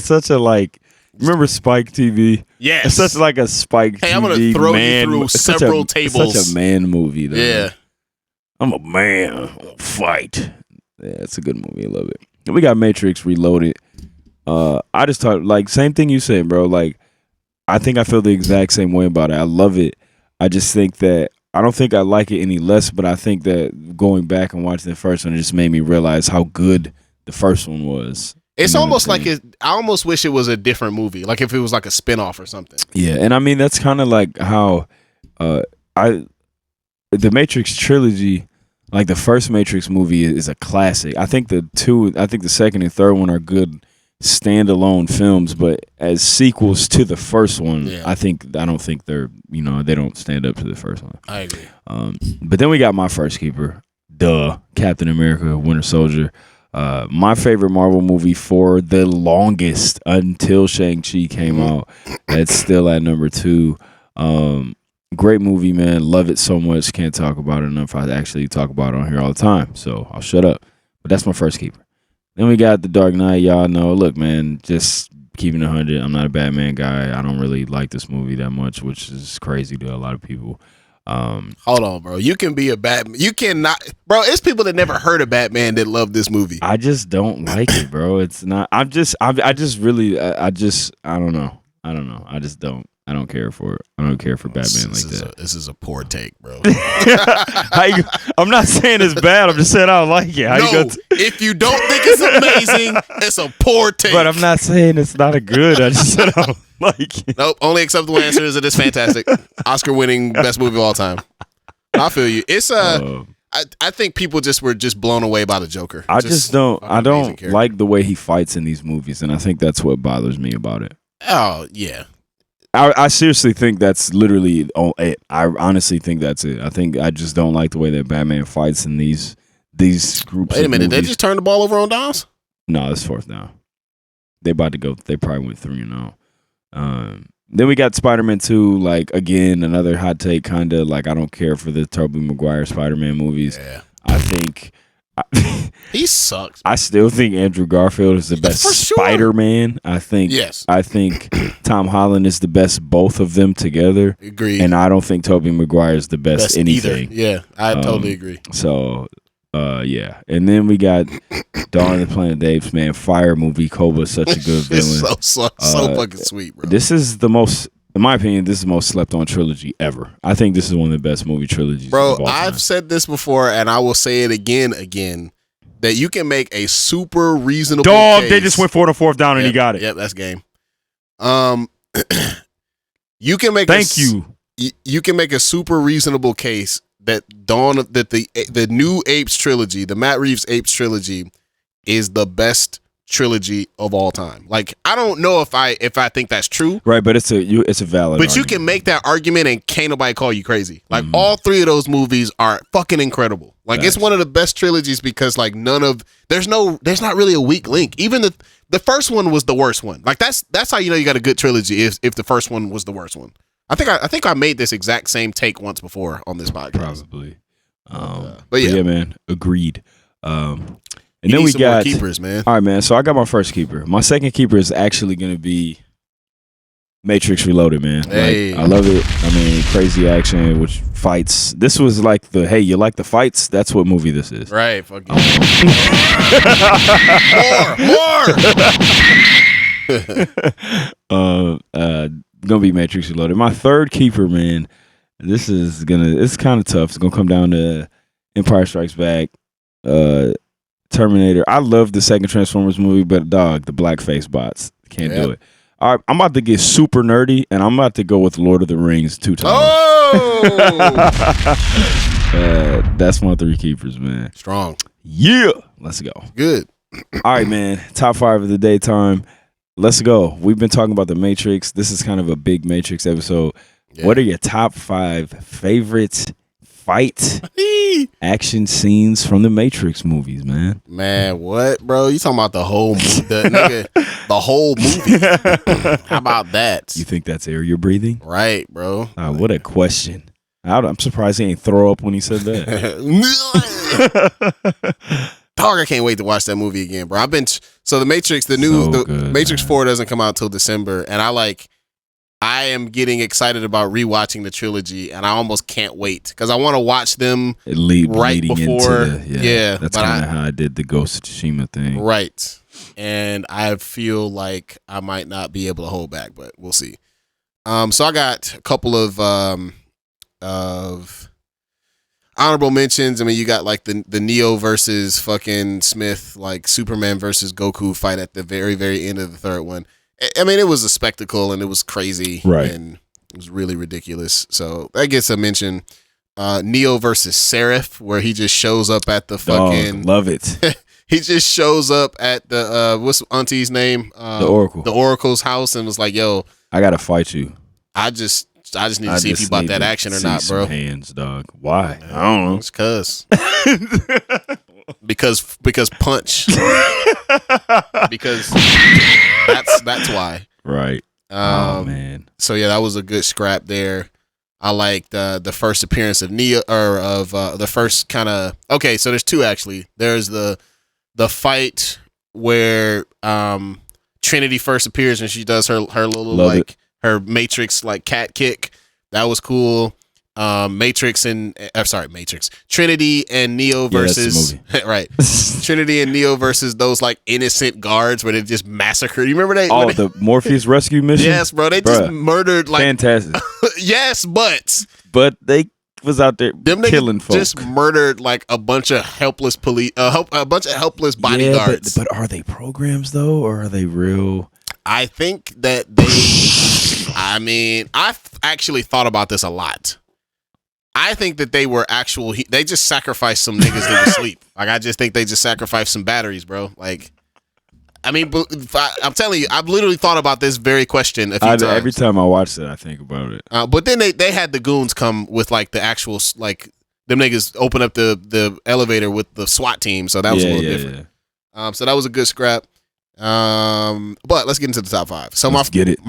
such a like. Remember Spike TV? Yes. It's such like a Spike TV. Hey, I'm gonna throw you through several tables. It's such a man movie, though. Yeah. I'm a man. I'll fight. Yeah, it's a good movie. I love it. And we got Matrix Reloaded. I just thought like same thing you said, bro. Like I think I feel the exact same way about it. I love it. I just think that I don't think I like it any less, but I think that going back and watching the first one, it just made me realize how good the first one was. It's almost like I almost wish it was a different movie, like if it was like a spinoff or something. Yeah, and I mean that's kind of like how the Matrix trilogy, like the first Matrix movie is a classic. I think the second and third one are good standalone films, but as sequels to the first one, I don't think they're they don't stand up to the first one. I agree. But then we got my first keeper, Captain America: Winter Soldier. My favorite Marvel movie for the longest until Shang-Chi came out. That's still at number 2. Great movie, man. Love it so much. Can't talk about it enough. I actually talk about it on here all the time, so I'll shut up. But that's my first keeper. Then we got The Dark Knight. Y'all know, look, man, just keeping it 100. I'm not a Batman guy. I don't really like this movie that much, which is crazy to a lot of people. Hold on, bro. You can be a Batman. You cannot, bro. It's people that never heard of Batman that love this movie. I just don't like it, bro. It's not. I don't know. I just don't. I don't care for it. I don't care for Batman like that. This is a poor take, bro. I'm not saying it's bad. I'm just saying I don't like it. If you don't think it's amazing, it's a poor take. But I'm not saying it's not a good. I just said I don't like it. Nope. Only acceptable answer is it is fantastic. Oscar-winning best movie of all time. I feel you. It's I think people were blown away by the Joker. I don't like the way he fights in these movies, and I think that's what bothers me about it. Oh yeah. I seriously think that's literally it. I honestly think that's it. I just don't like the way that Batman fights in these groups. Wait a minute, movies. they just turned the ball over on downs? No, it's fourth down. They about to go. They probably went 3-0. Then we got Spider-Man 2. Like again, another hot take. Kind of like I don't care for the Tobey Maguire Spider-Man movies. Yeah. I think he sucks. I still think Andrew Garfield is the best Spider-Man. I think Tom Holland is the best both of them together. Agreed. And I don't think Tobey Maguire is the best anything. Either. Yeah, I totally agree. So, yeah. And then we got Dawn of the Planet of the Apes, man. Fire movie. Koba's such a good villain. so fucking sweet, bro. This is the most, in my opinion, this is the most slept on trilogy ever. I think this is one of the best movie trilogies. Bro, I've said this before, and I will say it again, that you can make a super reasonable case. They just went for the fourth down and he got it. Yep, that's game. You can make you can make a super reasonable case that the new Apes trilogy, the Matt Reeves Apes trilogy, is the best trilogy of all time. Like, I don't know if I think that's true. Right, but it's a valid But argument. you can make that argument and can't nobody call you crazy. Like, all three of those movies are fucking incredible. Like, it's one of the best trilogies because like there's not really a weak link. Even the first one was the worst one. Like, that's how you know you got a good trilogy if the first one was the worst one. I think I made this exact same take once before on this podcast. Probably. But yeah, man, agreed. And you then need we some more got keepers, man. All right, man. So I got my first keeper. My second keeper is actually going to be Matrix Reloaded, man. Hey. Like, I love it. I mean, crazy action, which fights. This was like hey, you like the fights? That's what movie this is. Right. Fuck you. More. Gonna be Matrix Reloaded. My third keeper, man. It's kind of tough. It's gonna come down to Empire Strikes Back, Terminator. I love the second Transformers movie, but the blackface bots can't do it. All right, I'm about to get super nerdy, and I'm about to go with Lord of the Rings 2 times. Oh, that's my three keepers, man. Strong. Yeah, let's go. Good. All right, man. Top 5 of the daytime. Let's go. We've been talking about the Matrix. This is kind of a big Matrix episode. Yeah. What are your top 5 favorite fight action scenes from the Matrix movies, man? Man, what, bro? You talking about the whole movie? The whole movie. How about that? You think that's air you're breathing? Right, bro. What a question. I'm surprised he ain't throw up when he said that. Dog, I can't wait to watch that movie again, bro. The Matrix, Matrix 4 doesn't come out till December, and I am getting excited about rewatching the trilogy, and I almost can't wait because I want to watch them right before. That's kind of how I did the Ghost of Tsushima thing. Right, and I feel like I might not be able to hold back, but we'll see. So I got a couple of honorable mentions. I mean, you got like the Neo versus fucking Smith, like Superman versus Goku fight at the very, very end of the third one. I mean, it was a spectacle and it was crazy, right? And it was really ridiculous. So that gets a mention. Neo versus Serif, where he just shows up at the fucking love it. He just shows up at the what's Auntie's name? The Oracle. The Oracle's house, and was like, "Yo, I gotta fight you. I just need to see if you bought that action or not, bro." Hands, dog. Why? I don't know. It's because punch. Because that's why. Right. Oh man. So yeah, that was a good scrap there. I liked the first appearance of Neo, or of the first kind of. Okay, so there's two actually. There's the fight where Trinity first appears and she does her little her Matrix like cat kick. That was cool. Matrix. Trinity and Neo versus right. Trinity and Neo versus those like innocent guards where they just massacred. You remember that? Oh, the Morpheus rescue mission. Yes, bro. They just murdered like fantastic. Yes, but they was out there killing folks. Just murdered like a bunch of helpless police, a bunch of helpless bodyguards. Yeah, but are they programs though, or are they real? I think that they. I mean, I've actually thought about this a lot. I think that they were actual. They just sacrificed some niggas that were asleep. Like I just think they just sacrificed some batteries, bro. Like, I mean, I'm telling you, I've literally thought about this very question a few times. Every time I watch it, I think about it. But then they had the goons come with like the actual like them niggas open up the elevator with the SWAT team, so that was a little different. Yeah. So that was a good scrap. But let's get into the top 5. So my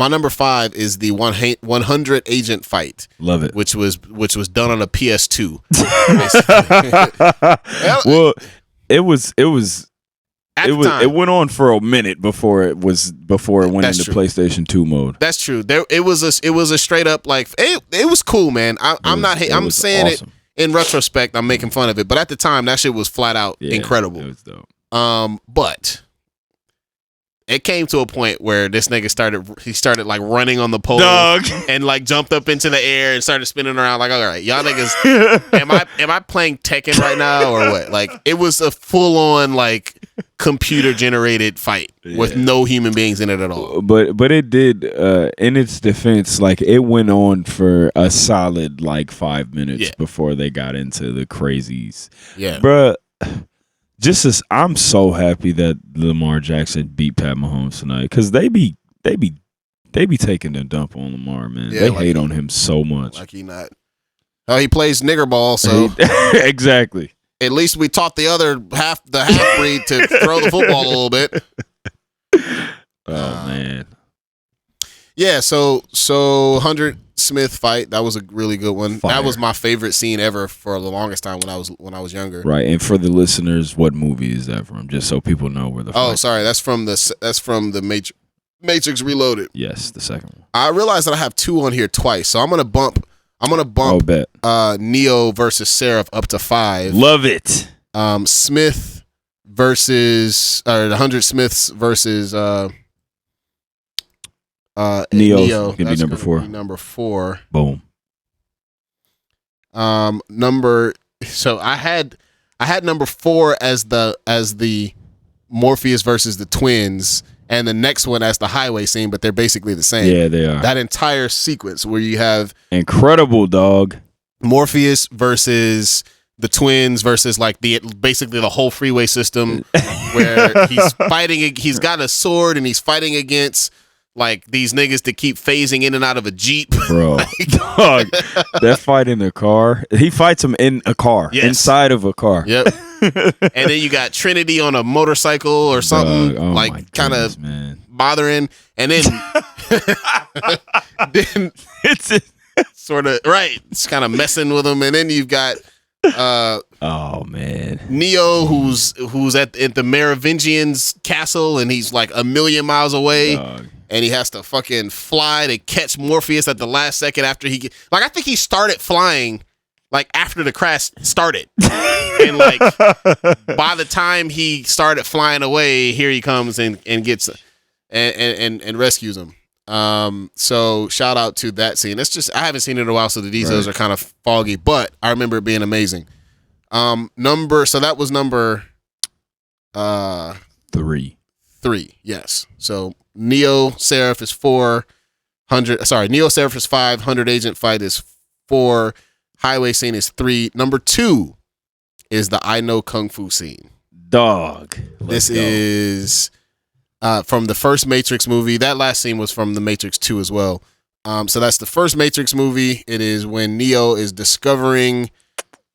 number 5 is the 100 agent fight. Love it. Which was done on a PS2. Well, it went on for a minute before it went into PlayStation 2 mode. That's true. It was a straight up like it was cool, man. I'm saying awesome. It in retrospect. I'm making fun of it, but at the time that shit was flat out incredible. It was dope. But it came to a point where this nigga started like running on the pole and like jumped up into the air and started spinning around like, all right, y'all niggas, am I playing Tekken right now or what? Like it was a full on like computer generated fight with no human beings in it at all. But it did in its defense, like it went on for a solid like 5 minutes before they got into the crazies. Yeah. Bruh. Just as I'm so happy that Lamar Jackson beat Pat Mahomes tonight, because they be taking the dump on Lamar, man. Yeah, they hate on him so much. Like he not. Oh, he plays nigger ball, so exactly. At least we taught the other half breed to throw the football a little bit. Oh man. Yeah, so 100 Smith fight, that was a really good one. Fire. That was my favorite scene ever for the longest time when I was younger. Right, and for the listeners, what movie is that from? Just so people know where the. Oh, sorry, that's from the Matrix Reloaded. Yes, the second one. I realized that I have 2 on here twice, so I'm gonna bump Neo versus Serif up to 5. Love it. Smith versus the 100 Smiths versus Neo can be number 4. Number 4. Boom. So I had number 4 as the Morpheus versus the twins, and the next one as the highway scene, but they're basically the same. Yeah, they are. That entire sequence where you have incredible dog Morpheus versus the twins versus like basically the whole freeway system where he's got a sword and he's fighting against like these niggas that keep phasing in and out of a Jeep. Bro, dog, that fight in the car. He fights him in a car, inside of a car. Yep. And then you got Trinity on a motorcycle or something, like kind of bothering. And then, then it's sort of, right, it's kind of messing with him. And then you've got oh man, Neo who's at the Merovingian's castle and he's like 1,000,000 miles away. Dog. And he has to fucking fly to catch Morpheus at the last second after I think he started flying like after the crash started. And like by the time he started flying away, here he comes and gets and rescues him. So shout out to that scene. It's just I haven't seen it in a while, so the details are kind of foggy, but I remember it being amazing. So that was number 3. 3, yes. So Neo Serif is 4. Neo Serif is 5. 100 agent fight is 4. Highway scene is 3. Number 2 is the I Know Kung Fu scene. Dog. This is from the first Matrix movie. That last scene was from the Matrix 2 as well. So that's the first Matrix movie. It is when Neo is discovering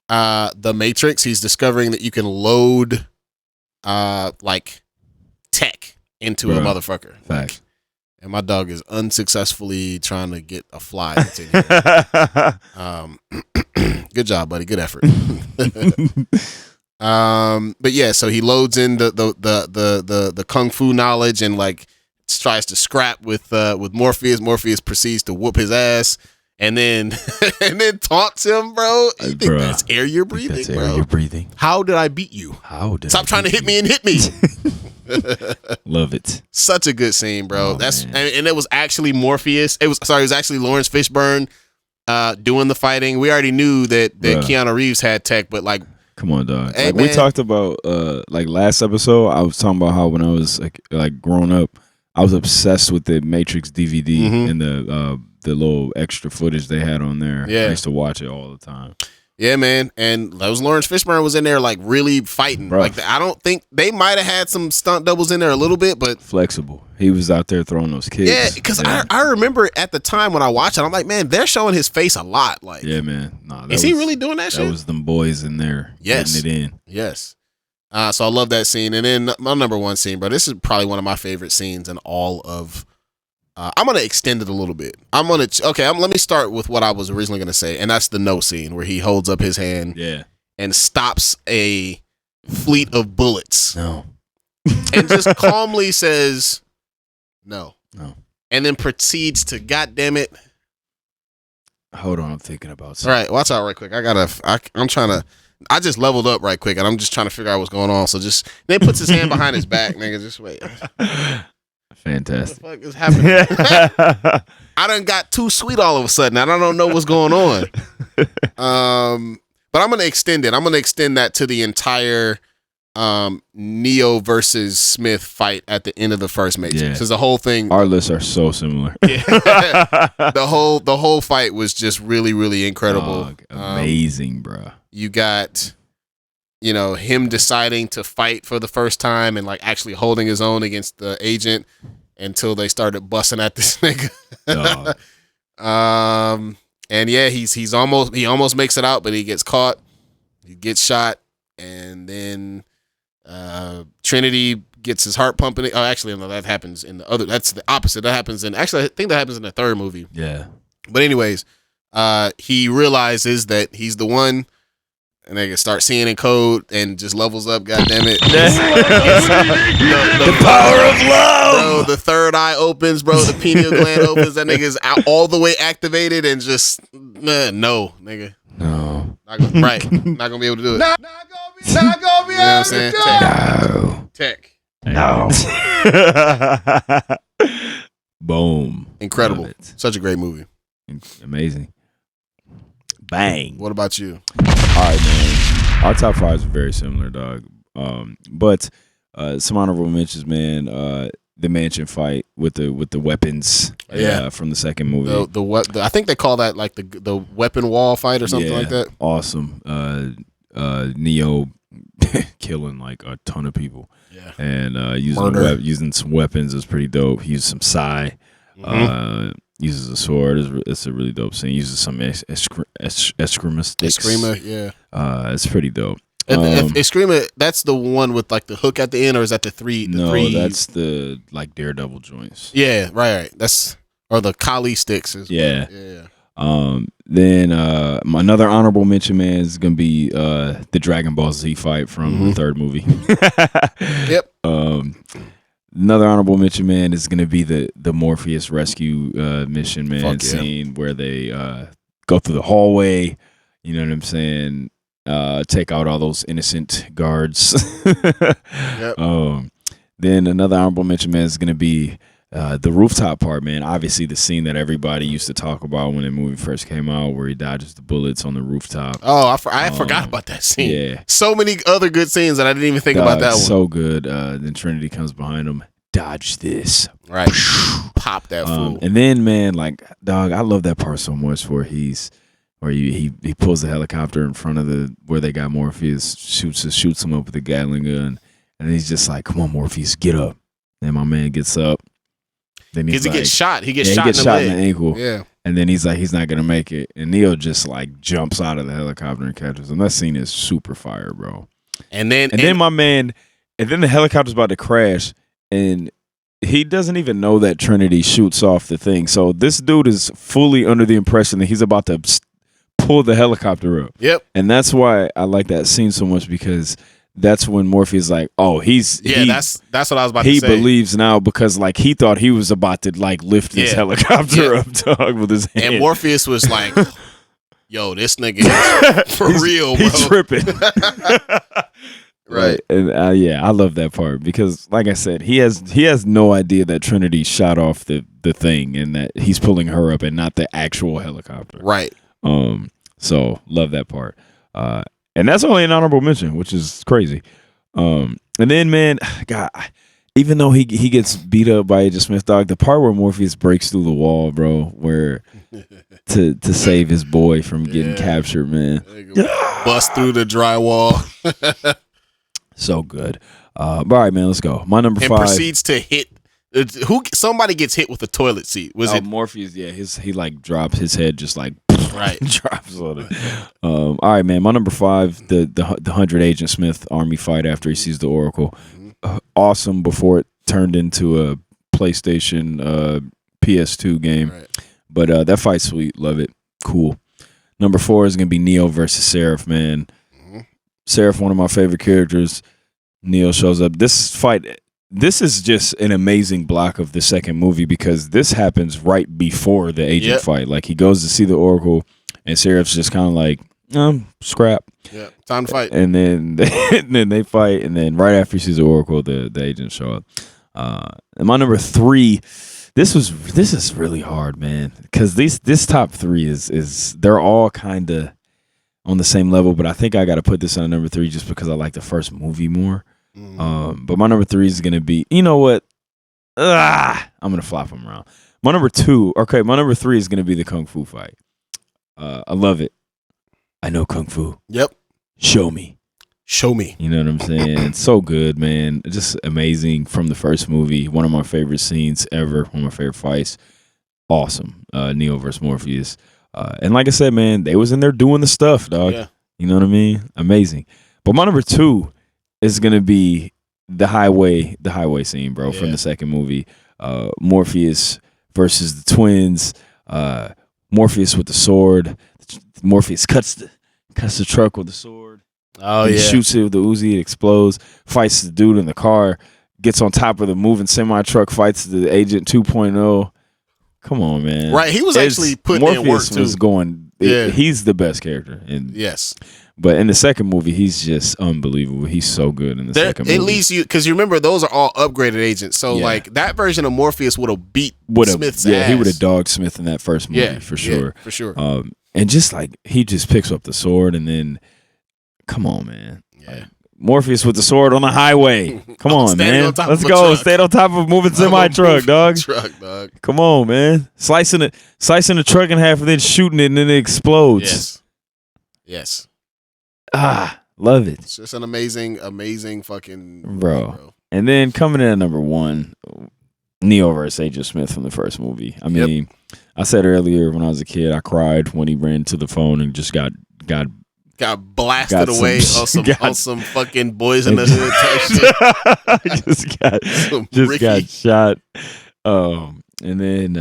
the Matrix. He's discovering that you can load like tech into a motherfucker. Facts. And my dog is unsuccessfully trying to get a fly that's in here. Good job, buddy. Good effort. But yeah, so he loads in the kung fu knowledge and like tries to scrap with Morpheus. Morpheus proceeds to whoop his ass, and then taunts him, bro. You think Bruh, that's air you're breathing, That's bro? air you're breathing. How did I beat you? How did Stop I trying to beat hit me and hit me. Love it. Such a good scene, bro. Oh, That's man. and it was actually Morpheus. It was actually Lawrence Fishburne doing the fighting. We already knew that Bruh. Keanu Reeves had tech, but like, Come on, dog. Hey, Like we man. talked about like last episode, I was talking about how when I was like growing up, I was obsessed with the Matrix DVD Mhm. and the little extra footage they had on there. Yeah. I used to watch it all the time. yeah, man. And those Lawrence Fishburne was in there like really fighting. Bruh. Like I don't think they might have had some stunt doubles in there a little bit, but Flexible. He was out there throwing those kicks. yeah, because I remember at the time when I watched it, I'm like, man, they're showing his face a lot. Like, Yeah, man. Nah, that is he was- really doing that shit? That was them boys in there Yes. getting it in. Yes. So I love that scene. And then my number one scene, bro, this is probably one of my favorite scenes in all of. I'm going to extend it a little bit. Let me start with what I was originally going to say. And that's the no scene where he holds up his hand Yeah. and stops a fleet of bullets No. and just calmly says, no. No. And then proceeds to, God damn it. Hold on, I'm thinking about All something. right, watch out right quick. I just leveled up right quick and I'm just trying to figure out what's going on. So then he puts his hand behind his back, nigga. Just wait. Fantastic. What the fuck is happening? I done got too sweet all of a sudden. I don't know what's going on. But I'm gonna extend it. I'm gonna extend that to the entire Neo versus Smith fight at the end of the first Matrix. Yeah. Because the whole thing, Our lists are so similar. the whole fight was just really, really incredible. Dog, amazing, bro. You got, him deciding to fight for the first time and like actually holding his own against the agent until they started busting at this nigga. Dog. And yeah, he almost makes it out, but he gets caught. He gets shot, and then Trinity gets his heart pumping. Oh, actually, no, that happens in the other. That's the opposite. That happens I think that happens in the third movie. Yeah. But anyways, he realizes that he's the one, and they can start seeing in code and just levels up. God damn it! The Power of love. Bro, the third eye opens, bro. The pineal gland opens. That nigga's out all the way activated and just no, nigga. No. Not gonna be able to do it. Not gonna be able to do it. Tech. No. Boom. Incredible. Love it. Such a great movie. Amazing. Bang. What about you? All right, man. Our top fives are very similar, dog. But some honorable mentions, man. The mansion fight with the weapons, Yeah. from the second movie. I think they call that like the weapon wall fight or something like that. Awesome. Neo killing like a ton of people. Yeah. And Murder. using some weapons is pretty dope. He used some psi. Uses a sword. It's a really dope scene. Uses some eskrima sticks. Eskrima, yeah. It's pretty dope. Eskrima, that's the one with like the hook at the end, or is that the three? That's the like Daredevil joints. Yeah, right. That's or the Kali sticks. Yeah. Yeah. Then another honorable mention, man, is gonna be the Dragon Ball Z fight from the third movie. Yep. Another honorable mention, man, is gonna be the Morpheus rescue mission, man. Fuck yeah. Scene where they go through the hallway. You know what I'm saying? Take out all those innocent guards. Yep. Then another honorable mention, man, is gonna be the rooftop part, man. Obviously, the scene that everybody used to talk about when the movie first came out, where he dodges the bullets on the rooftop. Oh, I forgot about that scene. Yeah. So many other good scenes that I didn't even think about that one. So good. Then Trinity comes behind him. Dodge this. Right. Pop that fool. And then, man, like, dog, I love that part so much where he pulls the helicopter in front of where they got Morpheus, shoots him up with a Gatling gun, and he's just like, "Come on, Morpheus, get up." Then my man gets up. Then Because he gets shot. He gets he shot gets in the shot leg. in the ankle. Yeah. And then he's like, he's not gonna make it. And Neo just like jumps out of the helicopter and catches him. That scene is super fire, bro. And then my man, and then the helicopter's about to crash, and he doesn't even know that Trinity shoots off the thing. So this dude is fully under the impression that he's about to pull the helicopter up. Yep. And that's why I like that scene so much, because that's when Morpheus like, oh, that's what I was about to He say. believes now because like he thought he was about to like lift this helicopter up, dog, with his hand. And Morpheus was like, yo, this nigga is for real, bro. He's tripping. Right. And I love that part because, like I said, he has no idea that Trinity shot off the thing and that he's pulling her up and not the actual helicopter. Right. So love that part. And that's only an honorable mention, which is crazy. And then, man, God, even though he gets beat up by Agent Smith, dog, the part where Morpheus breaks through the wall, bro, where to save his boy from getting captured, man. Bust through the drywall. So good. All right, man, let's go. My number 5. And proceeds to hit. Somebody gets hit with a toilet seat. Was it Morpheus? Yeah, he like drops his head, just like right drops on it. All right, man. My number 5, the 100 Agent Smith army fight after he sees the Oracle. Awesome before it turned into a PlayStation PS2 game. Right. But that fight's sweet. Love it. Cool. Number 4 is gonna be Neo versus Serif, man. Serif, one of my favorite characters. Neo shows up. This is just an amazing block of the second movie because this happens right before the agent fight. Like he goes to see the Oracle, and Serif's just kind of like, scrap. Yeah, time to fight. And then they fight, and then right after he sees the Oracle, the agents show up. And my number 3, this is really hard, man, because this top 3 is they're all kind of on the same level, but I think I got to put this on number 3 just because I like the first movie more. But my number 3 is gonna be, you know what? I'm gonna flop them around. My number 3 is gonna be the Kung Fu fight. I love it. I know Kung Fu. Yep. Show me. You know what I'm saying? It's so good, man. Just amazing from the first movie. One of my favorite scenes ever. One of my favorite fights. Awesome. Neo versus Morpheus. And like I said, man, they was in there doing the stuff, dog. Yeah. You know what I mean? Amazing. But my number 2 is gonna be the highway scene, bro, from the second movie. Morpheus versus the twins. Morpheus with the sword. Morpheus cuts the truck with the sword. Oh he yeah. shoots it with the Uzi. It explodes. Fights the dude in the car. Gets on top of the moving semi truck. Fights the Agent 2.0. Come on, man. Right, he was actually putting in work Morpheus too. was going. Yeah. He's the best character. And yes. But in the second movie, he's just unbelievable. He's so good in the second movie. At least because you remember those are all upgraded agents. So like that version of Morpheus would have beat Smith's ass. He would have dogged Smith in that first movie for sure. Yeah, for sure. And just like he just picks up the sword and then, come on, man. Yeah. Like, Morpheus with the sword on the highway. Come on, man. Let's go. Stay on top of a moving semi truck, dog. Come on, man. Slicing the truck in half and then shooting it and then it explodes. Yes. Love it. It's just an amazing fucking movie, bro. And then coming in at number 1, Neo versus Agent Smith from the first movie. I mean, I said earlier when I was a kid, I cried when he ran to the phone and just got blasted away on some fucking Boys in the Hood type shit. just got shot. And then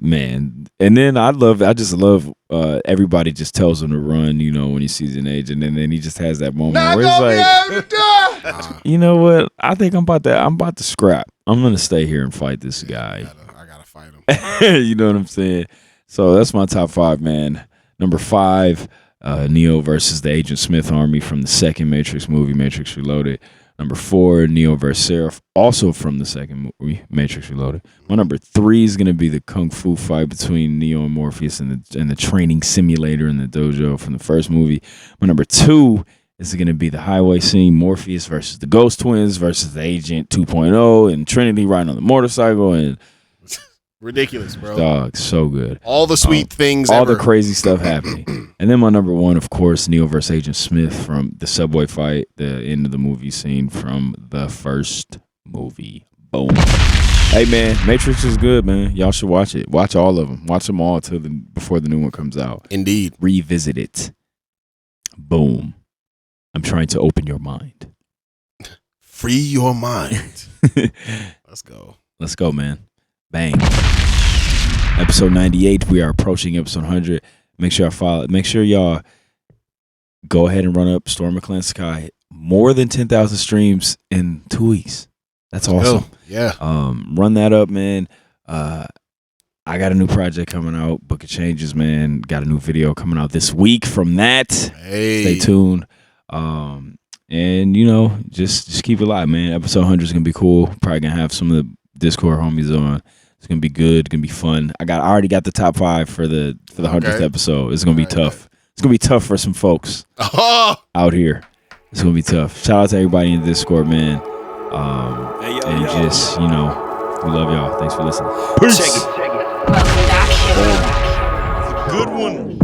man, and then I just love everybody just tells him to run, you know, when he sees an agent, and then he just has that moment where it's like, you know what? I think I'm about to scrap. I'm gonna stay here and fight this guy. I gotta fight him. You know what I'm saying? So that's my top 5, man. Number 5, Neo versus the Agent Smith army from the second Matrix movie, Matrix Reloaded. Number 4, Neo versus Serif, also from the second movie, Matrix Reloaded. My number 3 is gonna be the Kung Fu fight between Neo and Morpheus and the training simulator in the dojo from the first movie. My number 2 is gonna be the highway scene, Morpheus versus the Ghost Twins versus the Agent 2.0 and Trinity riding on the motorcycle and ridiculous, bro. Dog, so good. All the sweet things, all ever. the crazy stuff happening. And then my number 1, of course, Neo versus Agent Smith from the subway fight, the end of the movie scene from the first movie. Boom. Hey, man, Matrix is good, man. Y'all should watch it. Watch all of them. Watch them all before the new one comes out. Indeed. Revisit it. Boom. I'm trying to open your mind. Free your mind. Let's go. Let's go, man. Bang. Episode 98. We are approaching episode 100. Make sure y'all go ahead and run up Storm McClan Sky more than 10,000 streams in 2 weeks. That's awesome. Yeah. Run that up, man. I got a new project coming out. Book of Changes, man. Got a new video coming out this week from that. Hey. Stay tuned. And you know, just keep it live, man. Episode 100 is gonna be cool. Probably gonna have some of the Discord homies on. It's gonna be good. It's gonna be fun. I already got the top 5 for the 100th episode. It's gonna be tough. It's gonna be tough for some folks out here. It's gonna be tough. Shout out to everybody in the Discord, man. And just, you know, we love y'all. Thanks for listening. Peace. Welcome back, hero. Good one.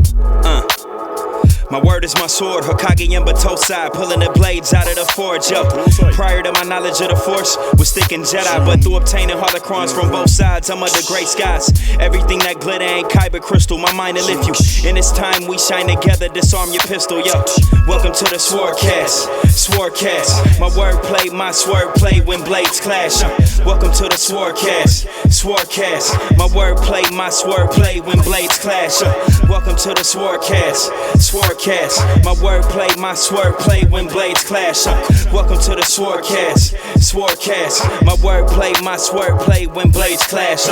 My word is my sword, Hokage and Batosai, pulling the blades out of the forge, yo. Prior to my knowledge of the Force, was thinking Jedi, but through obtaining holocrons from both sides, I'm under gray skies. Everything that glitter ain't kyber crystal, my mind will lift you. In this time we shine together, disarm your pistol, yo. Welcome to the SwordCast, SwordCast. My wordplay, my swordplay when blades clash. Welcome to the SwordCast, SwordCast. My wordplay, my swordplay when blades clash. Welcome to the SwordCast, SwordCast. My wordplay, my swordplay when blades clash. Welcome to the SwordCast, SwordCast. My wordplay, my swordplay when blades clash.